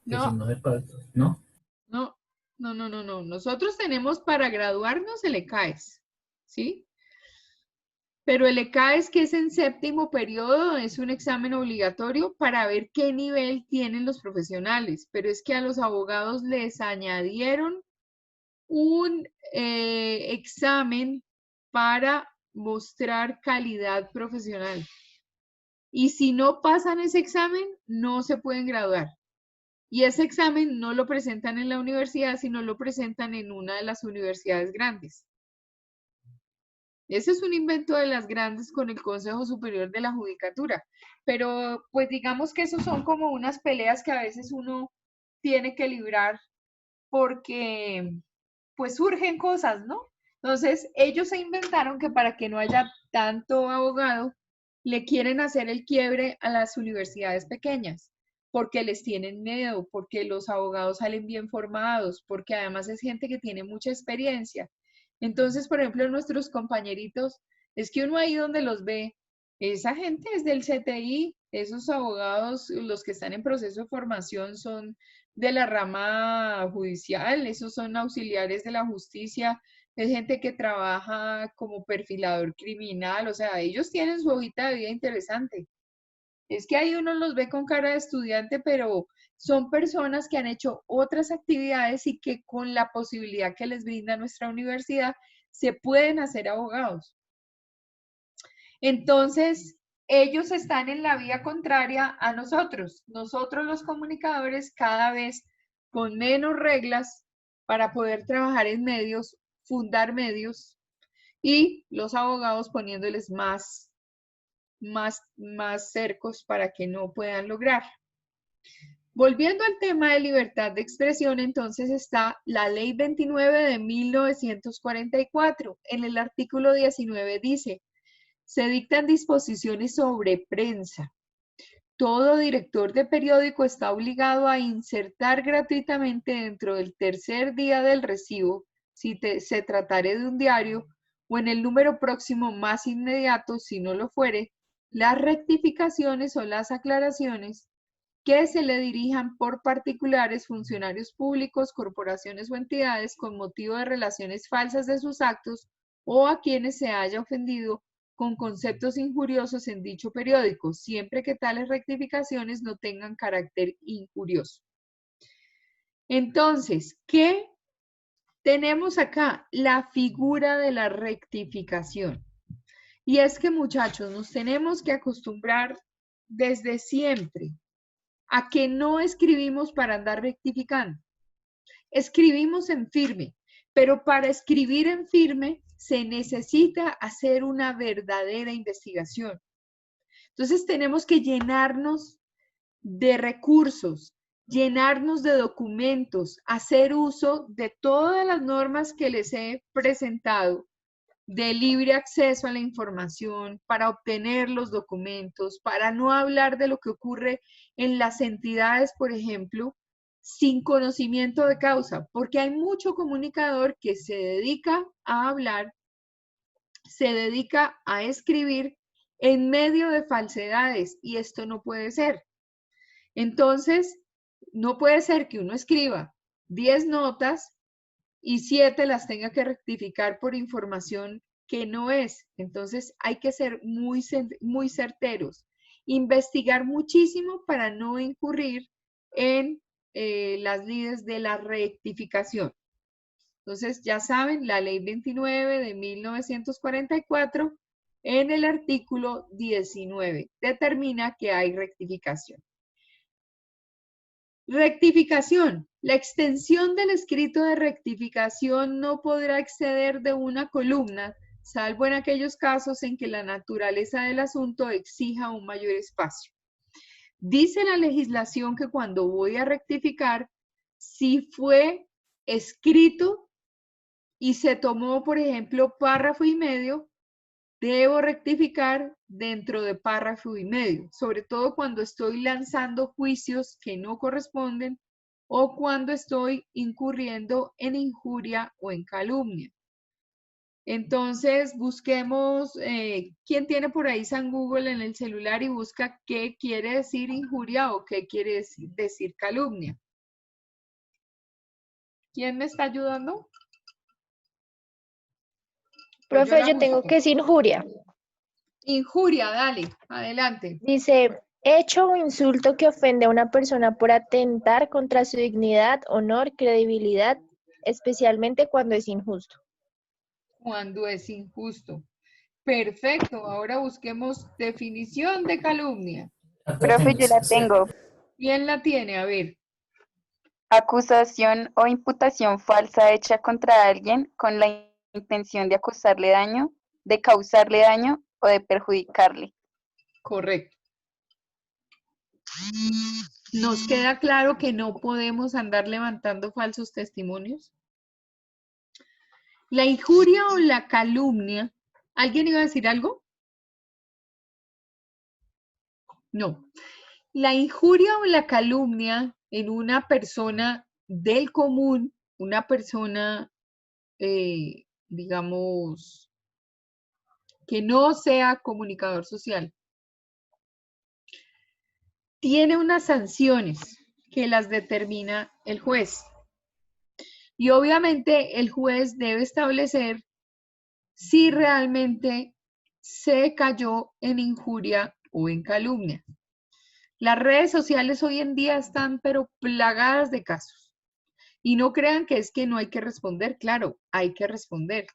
[SPEAKER 2] que si
[SPEAKER 1] No,
[SPEAKER 2] no se pasa, ¿no?
[SPEAKER 1] no, no. Nosotros tenemos para graduarnos el ECAES, ¿sí? Pero el ECAES, que es en séptimo periodo, es un examen obligatorio para ver qué nivel tienen los profesionales. Pero es que a los abogados les añadieron un examen para mostrar calidad profesional. Y si no pasan ese examen, no se pueden graduar. Y ese examen no lo presentan en la universidad, sino lo presentan en una de las universidades grandes. Ese es un invento de las grandes con el Consejo Superior de la Judicatura. Pero pues digamos que esos son como unas peleas que a veces uno tiene que librar porque pues surgen cosas, ¿no? Entonces ellos se inventaron que para que no haya tanto abogado, le quieren hacer el quiebre a las universidades pequeñas, porque les tienen miedo, porque los abogados salen bien formados, porque además es gente que tiene mucha experiencia. Entonces, por ejemplo, nuestros compañeritos, es que uno ahí donde los ve, esa gente es del CTI, esos abogados, los que están en proceso de formación son de la rama judicial, esos son auxiliares de la justicia, es gente que trabaja como perfilador criminal, o sea, ellos tienen su hojita de vida interesante. Es que ahí uno los ve con cara de estudiante, pero son personas que han hecho otras actividades y que con la posibilidad que les brinda nuestra universidad se pueden hacer abogados. Entonces, ellos están en la vía contraria a nosotros. Nosotros los comunicadores cada vez con menos reglas para poder trabajar en medios, fundar medios y los abogados poniéndoles más cercos para que no puedan lograr. Volviendo al tema de libertad de expresión, entonces está la Ley 29 de 1944. En el artículo 19 dice: se dictan disposiciones sobre prensa. Todo director de periódico está obligado a insertar gratuitamente dentro del tercer día del recibo, si se tratare de un diario, o en el número próximo más inmediato, si no lo fuere, las rectificaciones o las aclaraciones que se le dirijan por particulares, funcionarios públicos, corporaciones o entidades con motivo de relaciones falsas de sus actos o a quienes se haya ofendido con conceptos injuriosos en dicho periódico, siempre que tales rectificaciones no tengan carácter injurioso. Entonces, ¿qué tenemos acá? La figura de la rectificación. Y es que, muchachos, nos tenemos que acostumbrar desde siempre a que no escribimos para andar rectificando. Escribimos en firme, pero para escribir en firme se necesita hacer una verdadera investigación. Entonces tenemos que llenarnos de recursos, llenarnos de documentos, hacer uso de todas las normas que les he presentado, de libre acceso a la información, para obtener los documentos, para no hablar de lo que ocurre en las entidades, por ejemplo, sin conocimiento de causa, porque hay mucho comunicador que se dedica a hablar, se dedica a escribir en medio de falsedades y esto no puede ser. Entonces, no puede ser que uno escriba 10 notas y 7 las tenga que rectificar por información que no es. Entonces hay que ser muy certeros, investigar muchísimo para no incurrir en las lides de la rectificación. Entonces ya saben, la ley 29 de 1944 en el artículo 19 determina que hay rectificación. Rectificación. La extensión del escrito de rectificación no podrá exceder de una columna, salvo en aquellos casos en que la naturaleza del asunto exija un mayor espacio. Dice la legislación que cuando voy a rectificar, si fue escrito y se tomó, por ejemplo, párrafo y medio, debo rectificar dentro de párrafo y medio, sobre todo cuando estoy lanzando juicios que no corresponden o cuando estoy incurriendo en injuria o en calumnia. Entonces, busquemos, ¿quién tiene por ahí San Google en el celular y busca qué quiere decir injuria o qué quiere decir calumnia? ¿Quién me está ayudando? Pues yo
[SPEAKER 3] Profe,
[SPEAKER 1] la
[SPEAKER 3] yo tengo
[SPEAKER 1] busco.
[SPEAKER 3] que decir injuria.
[SPEAKER 1] Injuria, dale, adelante.
[SPEAKER 3] Dice, hecho o insulto que ofende a una persona por atentar contra su dignidad, honor, credibilidad, especialmente cuando es injusto.
[SPEAKER 1] Cuando es injusto. Perfecto, ahora busquemos definición de calumnia.
[SPEAKER 4] Profe, yo la tengo.
[SPEAKER 1] ¿Quién la tiene? A ver,
[SPEAKER 4] Acusación o imputación falsa hecha contra alguien con la intención de acusarle daño, de causarle daño o de perjudicarle.
[SPEAKER 1] correcto. ¿Nos queda claro que no podemos andar levantando falsos testimonios? La injuria o la calumnia. ¿Alguien iba a decir algo? No. La injuria o la calumnia en una persona del común, una persona, digamos, que no sea comunicador social, tiene unas sanciones que las determina el juez. Y obviamente el juez debe establecer si realmente se cayó en injuria o en calumnia. Las redes sociales hoy en día están pero plagadas de casos. Y no crean que es que no hay que responder, claro, hay que responder.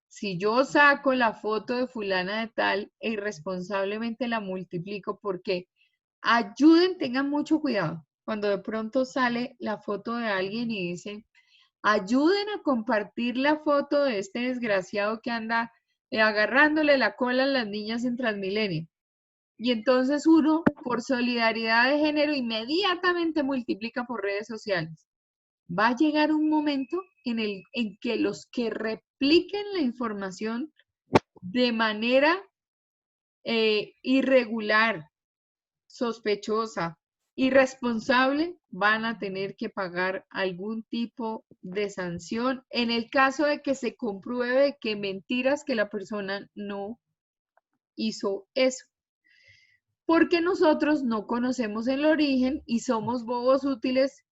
[SPEAKER 1] Si yo saco la foto de fulana de tal e irresponsablemente la multiplico, porque ayuden, tengan mucho cuidado. Cuando de pronto sale la foto de alguien y dice, ayuden a compartir la foto de este desgraciado que anda agarrándole la cola a las niñas en Transmilenio. Y entonces uno, por solidaridad de género, inmediatamente multiplica por redes sociales. Va a llegar un momento en que los que repliquen la información de manera irregular, sospechosa, irresponsable, van a tener que pagar algún tipo de sanción en el caso de que se compruebe que mentiras que la persona no hizo eso. Porque nosotros no conocemos el origen y somos bobos útiles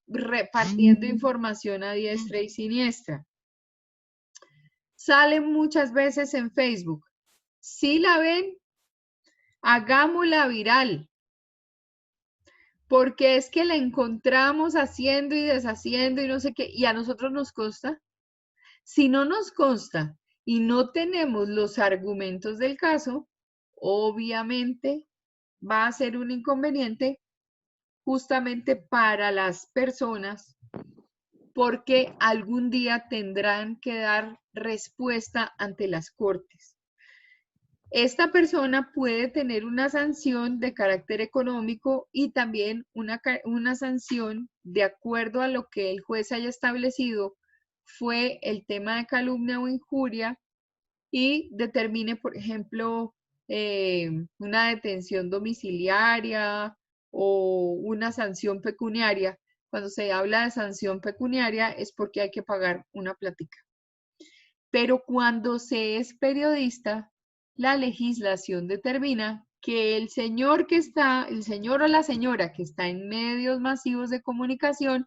[SPEAKER 1] repartiendo información a diestra y siniestra. Sale muchas veces en Facebook. Si la ven, hagámosla viral. Porque es que la encontramos haciendo y deshaciendo y no sé qué, y a nosotros nos consta. Si no nos consta y no tenemos los argumentos del caso, obviamente va a ser un inconveniente justamente para las personas porque algún día tendrán que dar respuesta ante las cortes. Esta persona puede tener una sanción de carácter económico y también una sanción de acuerdo a lo que el juez haya establecido fue el tema de calumnia o injuria y determine, por ejemplo, una detención domiciliaria o una sanción pecuniaria. Cuando se habla de sanción pecuniaria es porque hay que pagar una plática. Pero cuando se es periodista, la legislación determina que el señor o la señora que está en medios masivos de comunicación,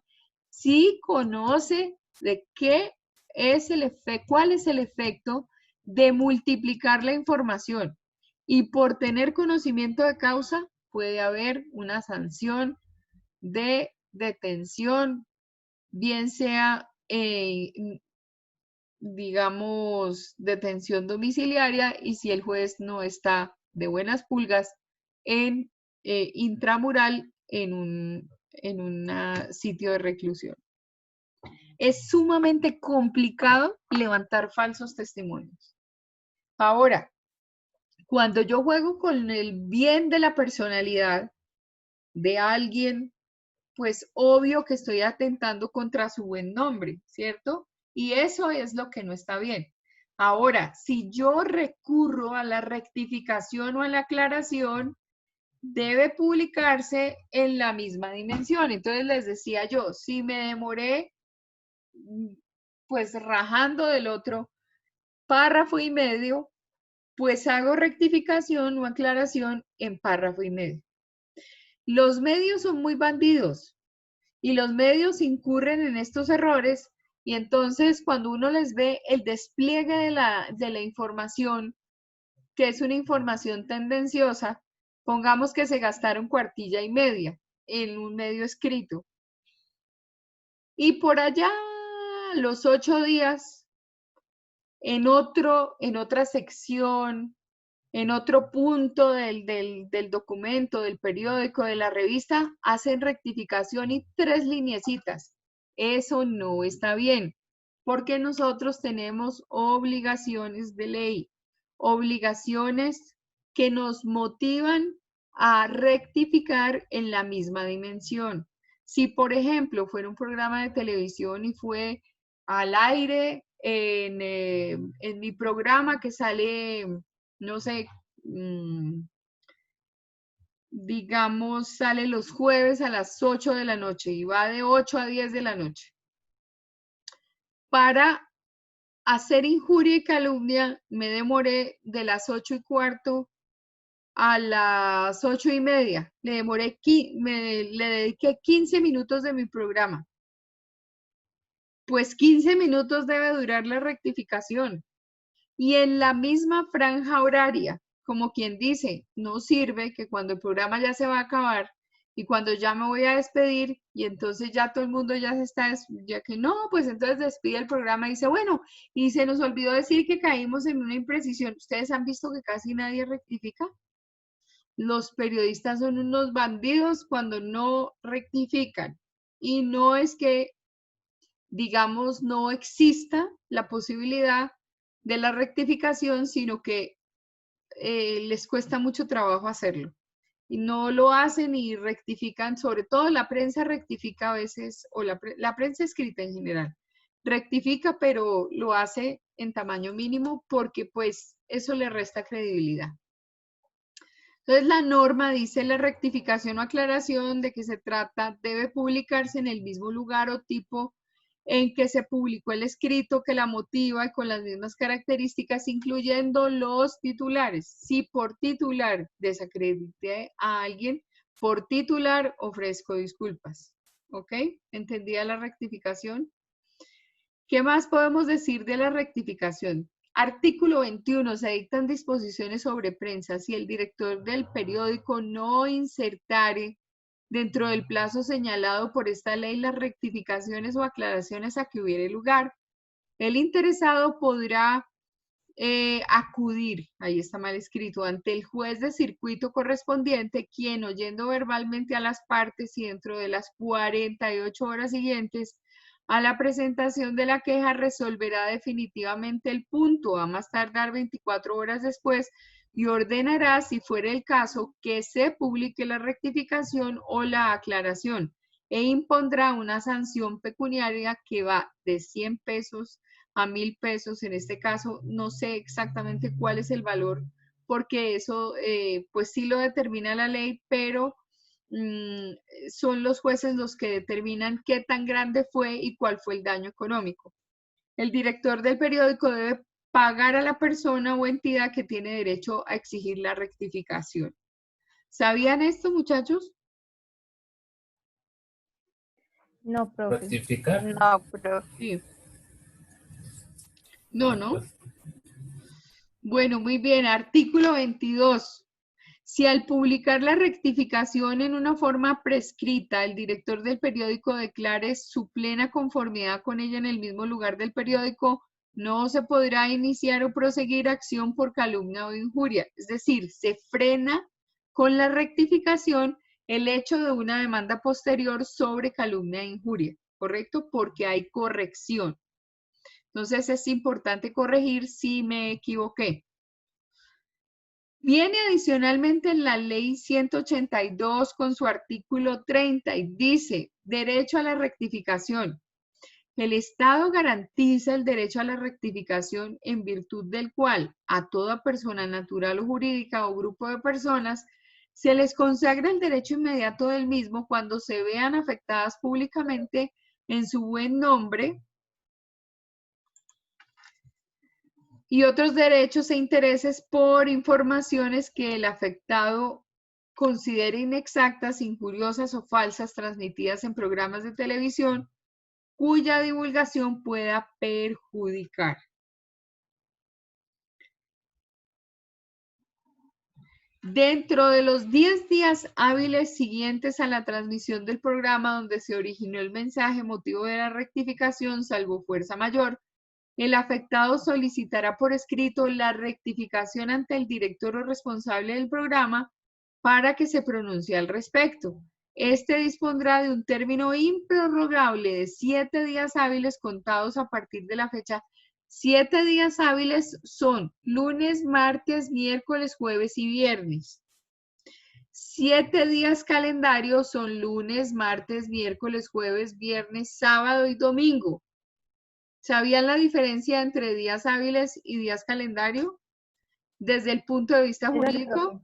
[SPEAKER 1] sí conoce de qué es el efecto, cuál es el efecto de multiplicar la información. Y por tener conocimiento de causa, puede haber una sanción de detención, bien sea digamos, detención domiciliaria y si el juez no está de buenas pulgas en intramural en un sitio de reclusión. Es sumamente complicado levantar falsos testimonios. Ahora, cuando yo juego con el bien de la personalidad de alguien, pues obvio que estoy atentando contra su buen nombre, ¿cierto? Y eso es lo que no está bien. Ahora, si yo recurro a la rectificación o a la aclaración, debe publicarse en la misma dimensión. Entonces les decía yo, si me demoré pues rajando del otro, párrafo y medio, pues hago rectificación o aclaración en párrafo y medio. Los medios son muy bandidos y los medios incurren en estos errores y entonces cuando uno les ve el despliegue de la información, que es una información tendenciosa, pongamos que se gastaron cuartilla y media en un medio escrito. Y por allá, los 8 días, en otra sección, en otro punto del documento, del periódico, de la revista, hacen rectificación y 3 lineecitas. Eso no está bien, porque nosotros tenemos obligaciones de ley, obligaciones que nos motivan a rectificar en la misma dimensión. Si, por ejemplo, fuera un programa de televisión y fue al aire en mi programa que sale, no sé, digamos, sale los jueves a las 8 de la noche y va de 8 a 10 de la noche. Para hacer injuria y calumnia me demoré de las 8:15 a las 8:30. Le dediqué 15 minutos de mi programa. Pues 15 minutos debe durar la rectificación. Y en la misma franja horaria, como quien dice, no sirve que cuando el programa ya se va a acabar y cuando ya me voy a despedir y entonces ya todo el mundo ya se está, ya que no, pues entonces despide el programa y dice, bueno, y se nos olvidó decir que caímos en una imprecisión. ¿Ustedes han visto que casi nadie rectifica? Los periodistas son unos bandidos cuando no rectifican. Y no es que, digamos, no exista la posibilidad de la rectificación, sino que les cuesta mucho trabajo hacerlo. Y no lo hacen y rectifican, sobre todo la prensa rectifica a veces, o la prensa escrita en general, rectifica, pero lo hace en tamaño mínimo porque pues eso le resta credibilidad. Entonces la norma dice la rectificación o aclaración de que se trata debe publicarse en el mismo lugar o tipo en que se publicó el escrito que la motiva y con las mismas características, incluyendo los titulares. Si por titular desacredité a alguien, por titular ofrezco disculpas. ¿Ok? ¿Entendida la rectificación? ¿Qué más podemos decir de la rectificación? Artículo 21. Se dictan disposiciones sobre prensa. Si el director del periódico no insertare dentro del plazo señalado por esta ley las rectificaciones o aclaraciones a que hubiere lugar, el interesado podrá acudir, ahí está mal escrito, ante el juez de circuito correspondiente, quien oyendo verbalmente a las partes y dentro de las 48 horas siguientes a la presentación de la queja resolverá definitivamente el punto, a más tardar 24 horas después, y ordenará, si fuera el caso, que se publique la rectificación o la aclaración e impondrá una sanción pecuniaria que va de 100 pesos a 1,000 pesos. En este caso, no sé exactamente cuál es el valor, porque eso pues sí lo determina la ley, pero son los jueces los que determinan qué tan grande fue y cuál fue el daño económico. El director del periódico debe pagar a la persona o entidad que tiene derecho a exigir la rectificación. ¿Sabían esto, muchachos?
[SPEAKER 3] No, profe.
[SPEAKER 2] Rectificar.
[SPEAKER 4] No, profe.
[SPEAKER 1] Sí. No, ¿no? Bueno, muy bien. Artículo 22. Si al publicar la rectificación en una forma prescrita, el director del periódico declare su plena conformidad con ella en el mismo lugar del periódico, no se podrá iniciar o proseguir acción por calumnia o injuria. Es decir, se frena con la rectificación el hecho de una demanda posterior sobre calumnia e injuria, ¿correcto? Porque hay corrección. Entonces es importante corregir si me equivoqué. Viene adicionalmente en la ley 182 con su artículo 30 y dice, derecho a la rectificación. El Estado garantiza el derecho a la rectificación en virtud del cual a toda persona natural o jurídica o grupo de personas se les consagra el derecho inmediato del mismo cuando se vean afectadas públicamente en su buen nombre y otros derechos e intereses por informaciones que el afectado considere inexactas, injuriosas o falsas transmitidas en programas de televisión cuya divulgación pueda perjudicar. Dentro de los 10 días hábiles siguientes a la transmisión del programa donde se originó el mensaje motivo de la rectificación, salvo fuerza mayor, el afectado solicitará por escrito la rectificación ante el director o responsable del programa para que se pronuncie al respecto. Este dispondrá de un término improrrogable de 7 días hábiles contados a partir de la fecha. 7 días hábiles son lunes, martes, miércoles, jueves y viernes. 7 días calendarios son lunes, martes, miércoles, jueves, viernes, sábado y domingo. ¿Sabían la diferencia entre días hábiles y días calendario? Desde el punto de vista jurídico.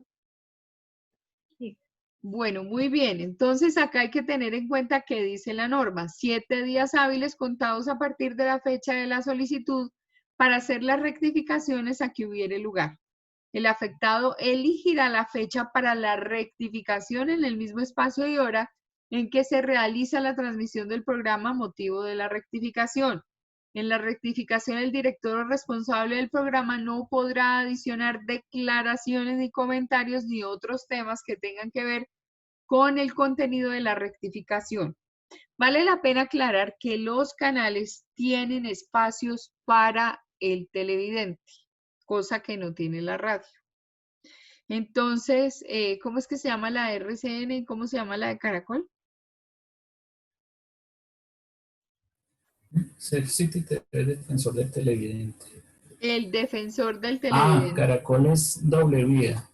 [SPEAKER 1] Bueno, muy bien. Entonces acá hay que tener en cuenta que dice la norma, 7 días hábiles contados a partir de la fecha de la solicitud para hacer las rectificaciones a que hubiere lugar. El afectado elegirá la fecha para la rectificación en el mismo espacio y hora en que se realiza la transmisión del programa motivo de la rectificación. En la rectificación, el director o responsable del programa no podrá adicionar declaraciones ni comentarios ni otros temas que tengan que ver con el contenido de la rectificación. Vale la pena aclarar que los canales tienen espacios para el televidente, cosa que no tiene la radio. Entonces, ¿cómo es que se llama la RCN y cómo se llama la de Caracol?
[SPEAKER 2] City TV, defensor del televidente.
[SPEAKER 1] El defensor del televidente.
[SPEAKER 2] Caracol es doble vía.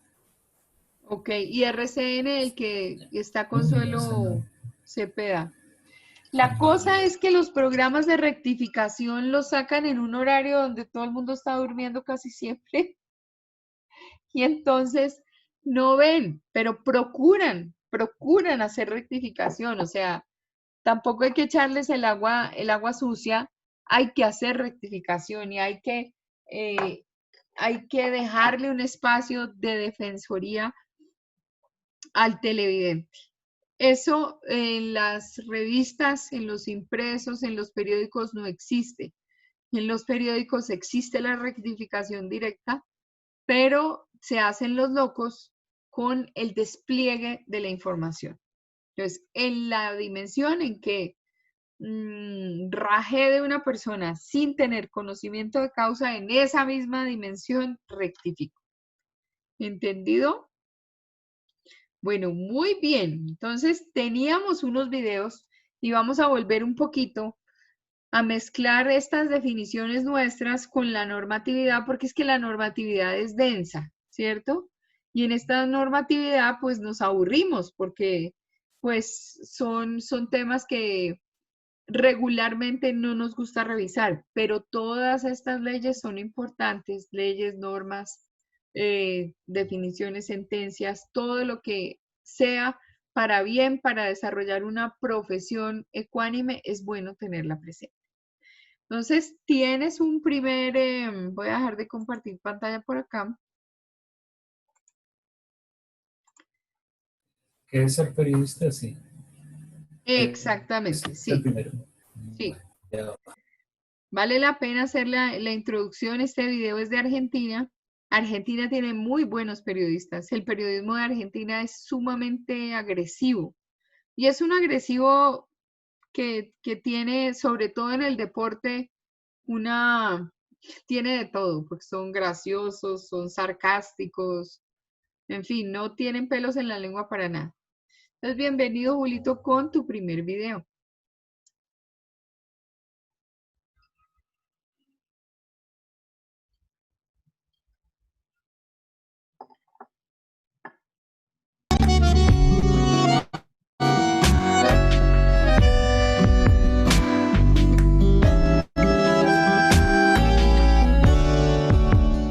[SPEAKER 1] Ok, y RCN, el que está Consuelo Cepeda. La cosa es que los programas de rectificación los sacan en un horario donde todo el mundo está durmiendo casi siempre. Y entonces no ven, pero procuran hacer rectificación. O sea, tampoco hay que echarles el agua sucia, hay que hacer rectificación y hay que dejarle un espacio de defensoría al televidente. Eso en las revistas, en los impresos, en los periódicos no existe. En los periódicos existe la rectificación directa, pero se hacen los locos con el despliegue de la información. Entonces, en la dimensión en que rajé de una persona sin tener conocimiento de causa, en esa misma dimensión rectifico. ¿Entendido? Bueno, muy bien. Entonces, teníamos unos videos y vamos a volver un poquito a mezclar estas definiciones nuestras con la normatividad, porque es que la normatividad es densa, ¿cierto? Y en esta normatividad, pues nos aburrimos, porque pues son temas que regularmente no nos gusta revisar, pero todas estas leyes son importantes, leyes, normas, definiciones, sentencias, todo lo que sea para bien, para desarrollar una profesión ecuánime, es bueno tenerla presente. Entonces, tienes un primer, voy a dejar de compartir pantalla por acá.
[SPEAKER 2] ¿Qué es ser periodista? Sí.
[SPEAKER 1] Exactamente,
[SPEAKER 2] Es
[SPEAKER 1] sí.
[SPEAKER 2] el primero.
[SPEAKER 1] Sí.
[SPEAKER 2] Ya.
[SPEAKER 1] Vale la pena hacer la introducción. Este video es de Argentina. Argentina tiene muy buenos periodistas. El periodismo de Argentina es sumamente agresivo. Y es un agresivo que tiene, sobre todo en el deporte, tiene de todo, porque son graciosos, son sarcásticos, en fin, no tienen pelos en la lengua para nada. Entonces, bienvenido, Julito, con tu primer video.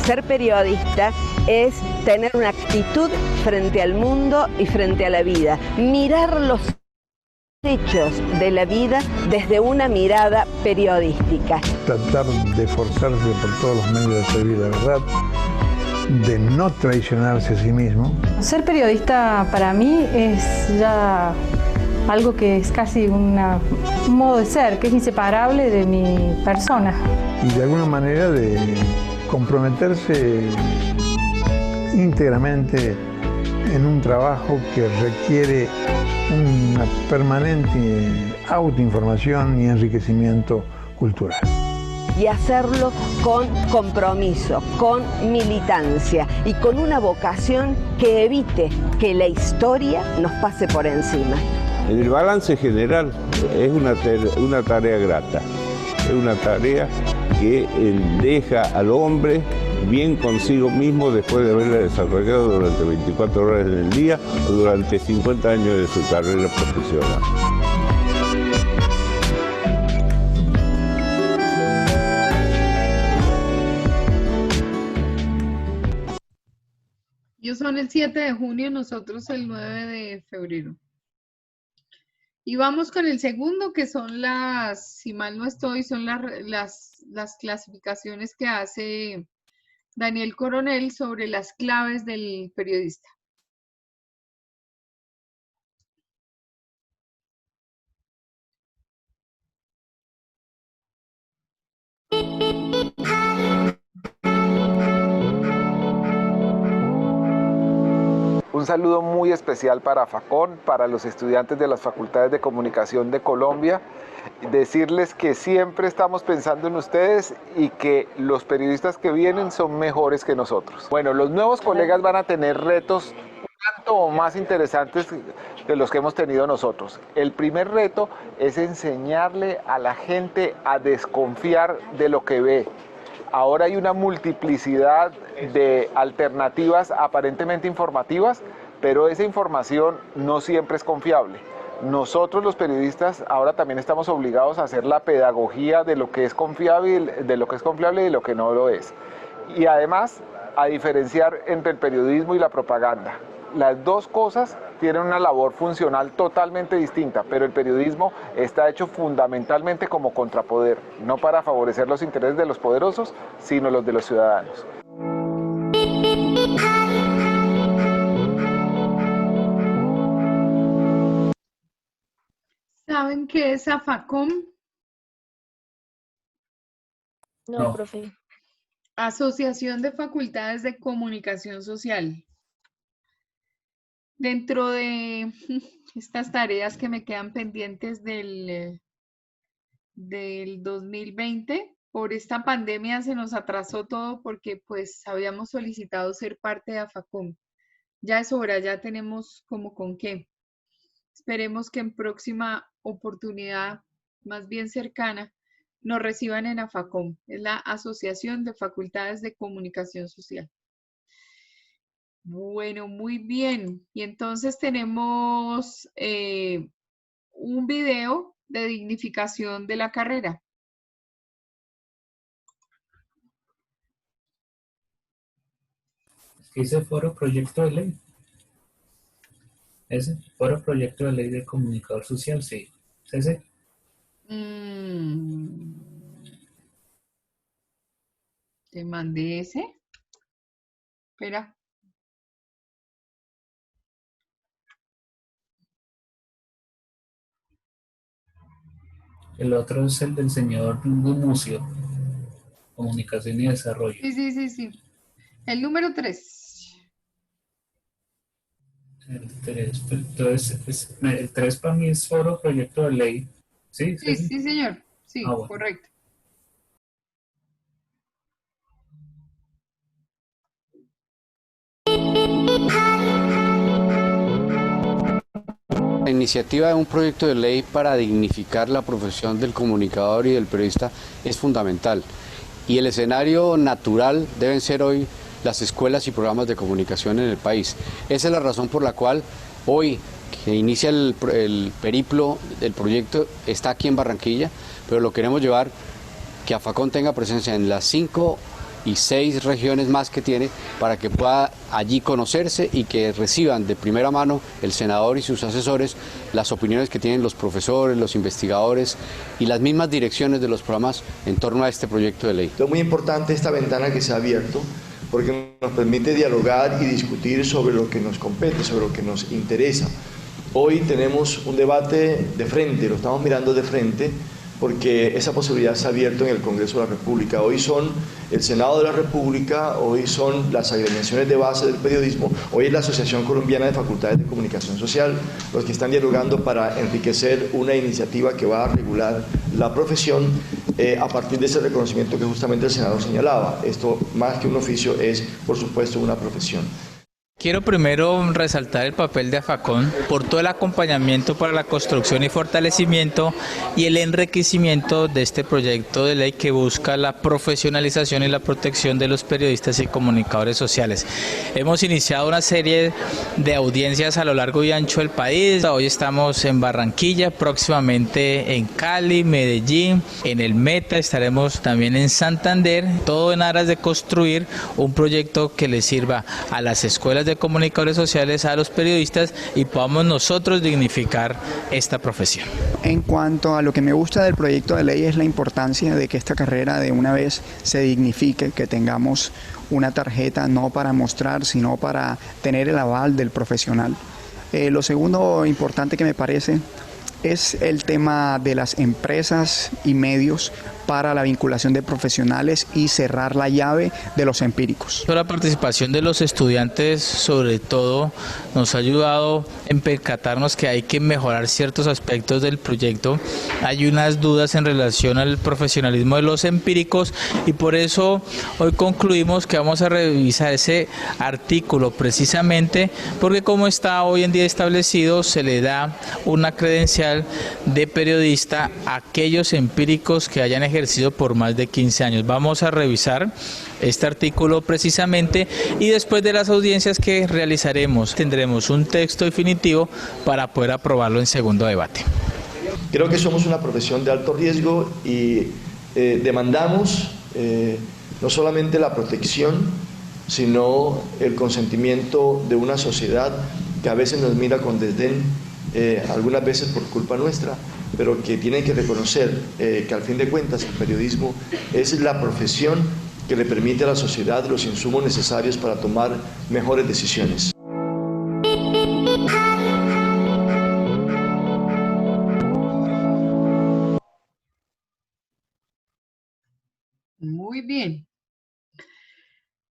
[SPEAKER 5] Ser periodista es tener una actitud frente al mundo y frente a la vida, mirar los hechos de la vida desde una mirada periodística.
[SPEAKER 6] Tratar de esforzarse por todos los medios de servir la verdad, de no traicionarse a sí mismo.
[SPEAKER 7] Ser periodista para mí es ya algo que es casi un modo de ser, que es inseparable de mi persona.
[SPEAKER 6] Y de alguna manera de comprometerse íntegramente en un trabajo que requiere una permanente autoinformación y enriquecimiento cultural.
[SPEAKER 5] Y hacerlo con compromiso, con militancia y con una vocación que evite que la historia nos pase por encima.
[SPEAKER 8] En el balance general es una tarea grata, es una tarea que deja al hombre bien consigo mismo después de haberla desarrollado durante 24 horas en el día o durante 50 años de su carrera profesional.
[SPEAKER 1] Ellos son el 7 de junio, nosotros el 9 de febrero. Y vamos con el segundo, que son si mal no estoy, son las clasificaciones que hace Daniel Coronel sobre las claves del periodista.
[SPEAKER 9] Un saludo muy especial para FACON, para los estudiantes de las Facultades de Comunicación de Colombia. Decirles que siempre estamos pensando en ustedes y que los periodistas que vienen son mejores que nosotros. Bueno, los nuevos colegas van a tener retos tanto o más interesantes de los que hemos tenido nosotros. El primer reto es enseñarle a la gente a desconfiar de lo que ve. Ahora hay una multiplicidad de alternativas aparentemente informativas, pero esa información no siempre es confiable. Nosotros los periodistas ahora también estamos obligados a hacer la pedagogía de lo que es confiable y de lo que no lo es. Y además a diferenciar entre el periodismo y la propaganda. Las dos cosas tienen una labor funcional totalmente distinta, pero el periodismo está hecho fundamentalmente como contrapoder, no para favorecer los intereses de los poderosos, sino los de los ciudadanos.
[SPEAKER 1] ¿Saben qué es AFACOM?
[SPEAKER 3] No, profe.
[SPEAKER 1] Asociación de Facultades de Comunicación Social. Dentro de estas tareas que me quedan pendientes del 2020, por esta pandemia se nos atrasó todo porque pues habíamos solicitado ser parte de AFACOM. Ya es hora, ya tenemos como con qué. Esperemos que en próxima oportunidad, más bien cercana, nos reciban en AFACOM. Es la Asociación de Facultades de Comunicación Social. Bueno, muy bien. Y entonces tenemos un video de dignificación de la carrera.
[SPEAKER 2] Ese foro proyecto de ley. Ese foro proyecto de ley de comunicador social, sí. ¿Ese?
[SPEAKER 1] Te mandé ese. Espera.
[SPEAKER 2] El otro es el del señor Gumucio, Comunicación y Desarrollo.
[SPEAKER 1] Sí. El número 3.
[SPEAKER 2] El 3, entonces, el 3 para mí es foro proyecto de ley. Sí,
[SPEAKER 1] sí, señor. Sí, bueno. Correcto.
[SPEAKER 10] La iniciativa de un proyecto de ley para dignificar la profesión del comunicador y del periodista es fundamental. Y el escenario natural deben ser hoy las escuelas y programas de comunicación en el país. Esa es la razón por la cual hoy, que inicia el periplo del proyecto, está aquí en Barranquilla, pero lo queremos llevar, que AFACON tenga presencia en las 5 y 6 regiones más que tiene para que pueda allí conocerse y que reciban de primera mano el senador y sus asesores las opiniones que tienen los profesores, los investigadores y las mismas direcciones de los programas en torno a este proyecto de ley.
[SPEAKER 11] Es muy importante esta ventana que se ha abierto porque nos permite dialogar y discutir sobre lo que nos compete, sobre lo que nos interesa. Hoy tenemos un debate de frente, lo estamos mirando de frente, porque esa posibilidad se ha abierto en el Congreso de la República. Hoy son el Senado de la República, hoy son las agremiaciones de base del periodismo, hoy es la Asociación Colombiana de Facultades de Comunicación Social, los que están dialogando para enriquecer una iniciativa que va a regular la profesión a partir de ese reconocimiento que justamente el Senado señalaba. Esto, más que un oficio, es, por supuesto, una profesión.
[SPEAKER 12] Quiero primero resaltar el papel de AFACON por todo el acompañamiento para la construcción y fortalecimiento y el enriquecimiento de este proyecto de ley que busca la profesionalización y la protección de los periodistas y comunicadores sociales. Hemos iniciado una serie de audiencias a lo largo y ancho del país. Hoy estamos en Barranquilla, próximamente en Cali, Medellín, en el Meta, estaremos también en Santander, todo en aras de construir un proyecto que le sirva a las escuelas de comunicadores sociales, a los periodistas y podamos nosotros dignificar esta profesión.
[SPEAKER 13] En cuanto a lo que me gusta del proyecto de ley es la importancia de que esta carrera de una vez se dignifique, que tengamos una tarjeta no para mostrar, sino para tener el aval del profesional. Lo segundo importante que me parece es el tema de las empresas y medios para la vinculación de profesionales y cerrar la llave de los empíricos.
[SPEAKER 12] La participación de los estudiantes, sobre todo, nos ha ayudado en percatarnos que hay que mejorar ciertos aspectos del proyecto. Hay unas dudas en relación al profesionalismo de los empíricos y por eso hoy concluimos que vamos a revisar ese artículo precisamente porque como está hoy en día establecido, se le da una credencial de periodista a aquellos empíricos que hayan ejercido por más de 15 años. Vamos a revisar este artículo precisamente y después de las audiencias que realizaremos tendremos un texto definitivo para poder aprobarlo en segundo debate.
[SPEAKER 11] Creo que somos una profesión de alto riesgo y demandamos no solamente la protección, sino el consentimiento de una sociedad que a veces nos mira con desdén, algunas veces por culpa nuestra, pero que tienen que reconocer que al fin de cuentas el periodismo es la profesión que le permite a la sociedad los insumos necesarios para tomar mejores decisiones.
[SPEAKER 1] Muy bien.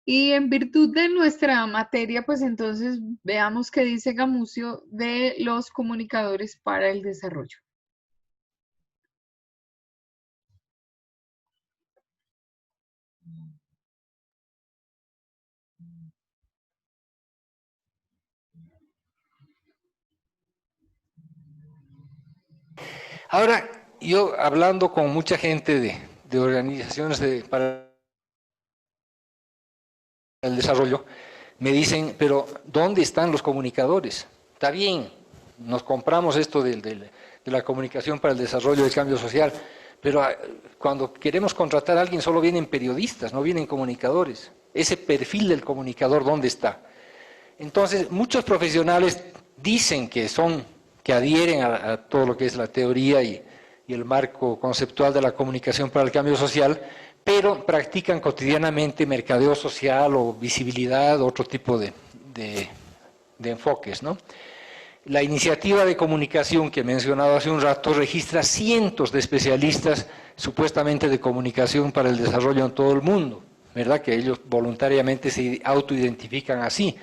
[SPEAKER 1] Y en virtud de nuestra materia, pues entonces veamos qué dice Gamucio de los comunicadores para el desarrollo.
[SPEAKER 14] Ahora, yo hablando con mucha gente de organizaciones para el desarrollo, me dicen, pero ¿dónde están los comunicadores? Está bien, nos compramos esto de la comunicación para el desarrollo del cambio social, pero cuando queremos contratar a alguien solo vienen periodistas, no vienen comunicadores. Ese perfil del comunicador, ¿dónde está? Entonces, muchos profesionales dicen que adhieren a todo lo que es la teoría y el marco conceptual de la comunicación para el cambio social, pero practican cotidianamente mercadeo social o visibilidad, otro tipo de enfoques, ¿no? La iniciativa de comunicación que he mencionado hace un rato registra cientos de especialistas supuestamente de comunicación para el desarrollo en todo el mundo, ¿verdad? Que ellos voluntariamente se autoidentifican así.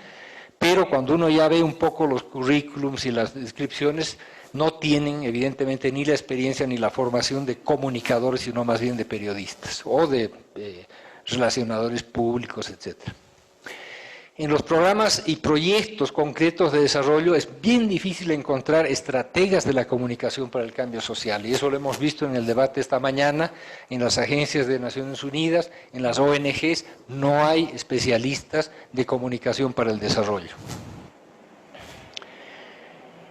[SPEAKER 14] Pero cuando uno ya ve un poco los currículums y las descripciones, no tienen evidentemente ni la experiencia ni la formación de comunicadores, sino más bien de periodistas o de relacionadores públicos, etc. En los programas y proyectos concretos de desarrollo es bien difícil encontrar estrategas de la comunicación para el cambio social, y eso lo hemos visto en el debate esta mañana, en las agencias de Naciones Unidas, en las ONGs, no hay especialistas de comunicación para el desarrollo.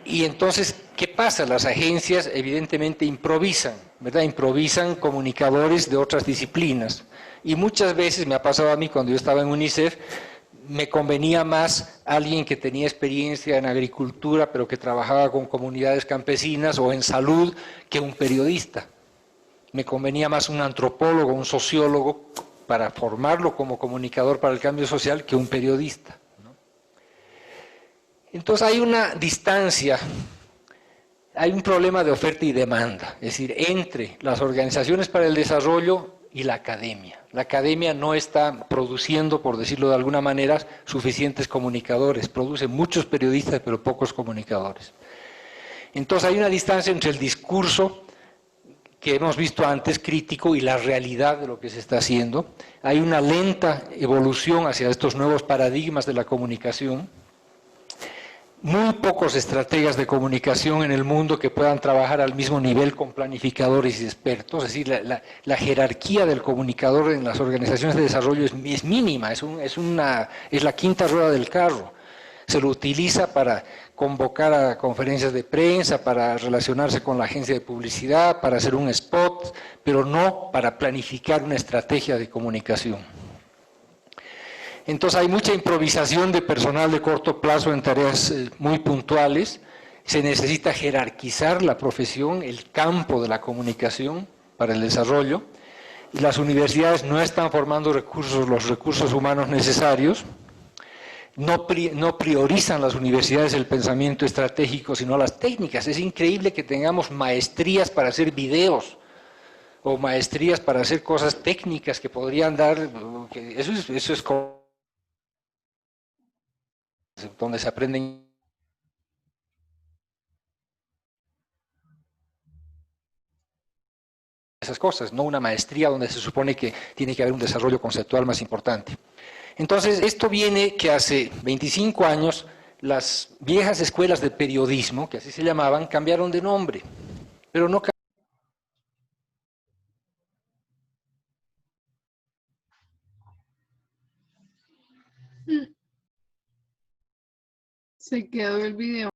[SPEAKER 14] Y entonces, ¿qué pasa? Las agencias evidentemente improvisan, ¿verdad? Improvisan comunicadores de otras disciplinas. y muchas veces me ha pasado a mí cuando yo estaba en UNICEF, me convenía más alguien que tenía experiencia en agricultura, pero que trabajaba con comunidades campesinas o en salud, que un periodista. Me convenía más un antropólogo, un sociólogo, para formarlo como comunicador para el cambio social, que un periodista, ¿no? Entonces hay una distancia, hay un problema de oferta y demanda, es decir, entre las organizaciones para el desarrollo y la academia. La academia no está produciendo, por decirlo de alguna manera, suficientes comunicadores, produce muchos periodistas pero pocos comunicadores. Entonces hay una distancia entre el discurso que hemos visto antes, crítico, y la realidad de lo que se está haciendo. Hay una lenta evolución hacia estos nuevos paradigmas de la comunicación. Muy pocos estrategas de comunicación en el mundo que puedan trabajar al mismo nivel con planificadores y expertos, es decir, la jerarquía del comunicador en las organizaciones de desarrollo es mínima, es la quinta rueda del carro. Se lo utiliza para convocar a conferencias de prensa, para relacionarse con la agencia de publicidad, para hacer un spot, pero no para planificar una estrategia de comunicación. Entonces hay mucha improvisación de personal de corto plazo en tareas muy puntuales. Se necesita jerarquizar la profesión, el campo de la comunicación para el desarrollo. Y las universidades no están formando los recursos humanos necesarios. No priorizan las universidades el pensamiento estratégico, sino las técnicas. Es increíble que tengamos maestrías para hacer videos o maestrías para hacer cosas técnicas que podrían dar. Eso es donde se aprenden esas cosas, no una maestría donde se supone que tiene que haber un desarrollo conceptual más importante. Entonces, esto viene que hace 25 años las viejas escuelas de periodismo, que así se llamaban, cambiaron de nombre, pero no
[SPEAKER 1] Se quedó el video.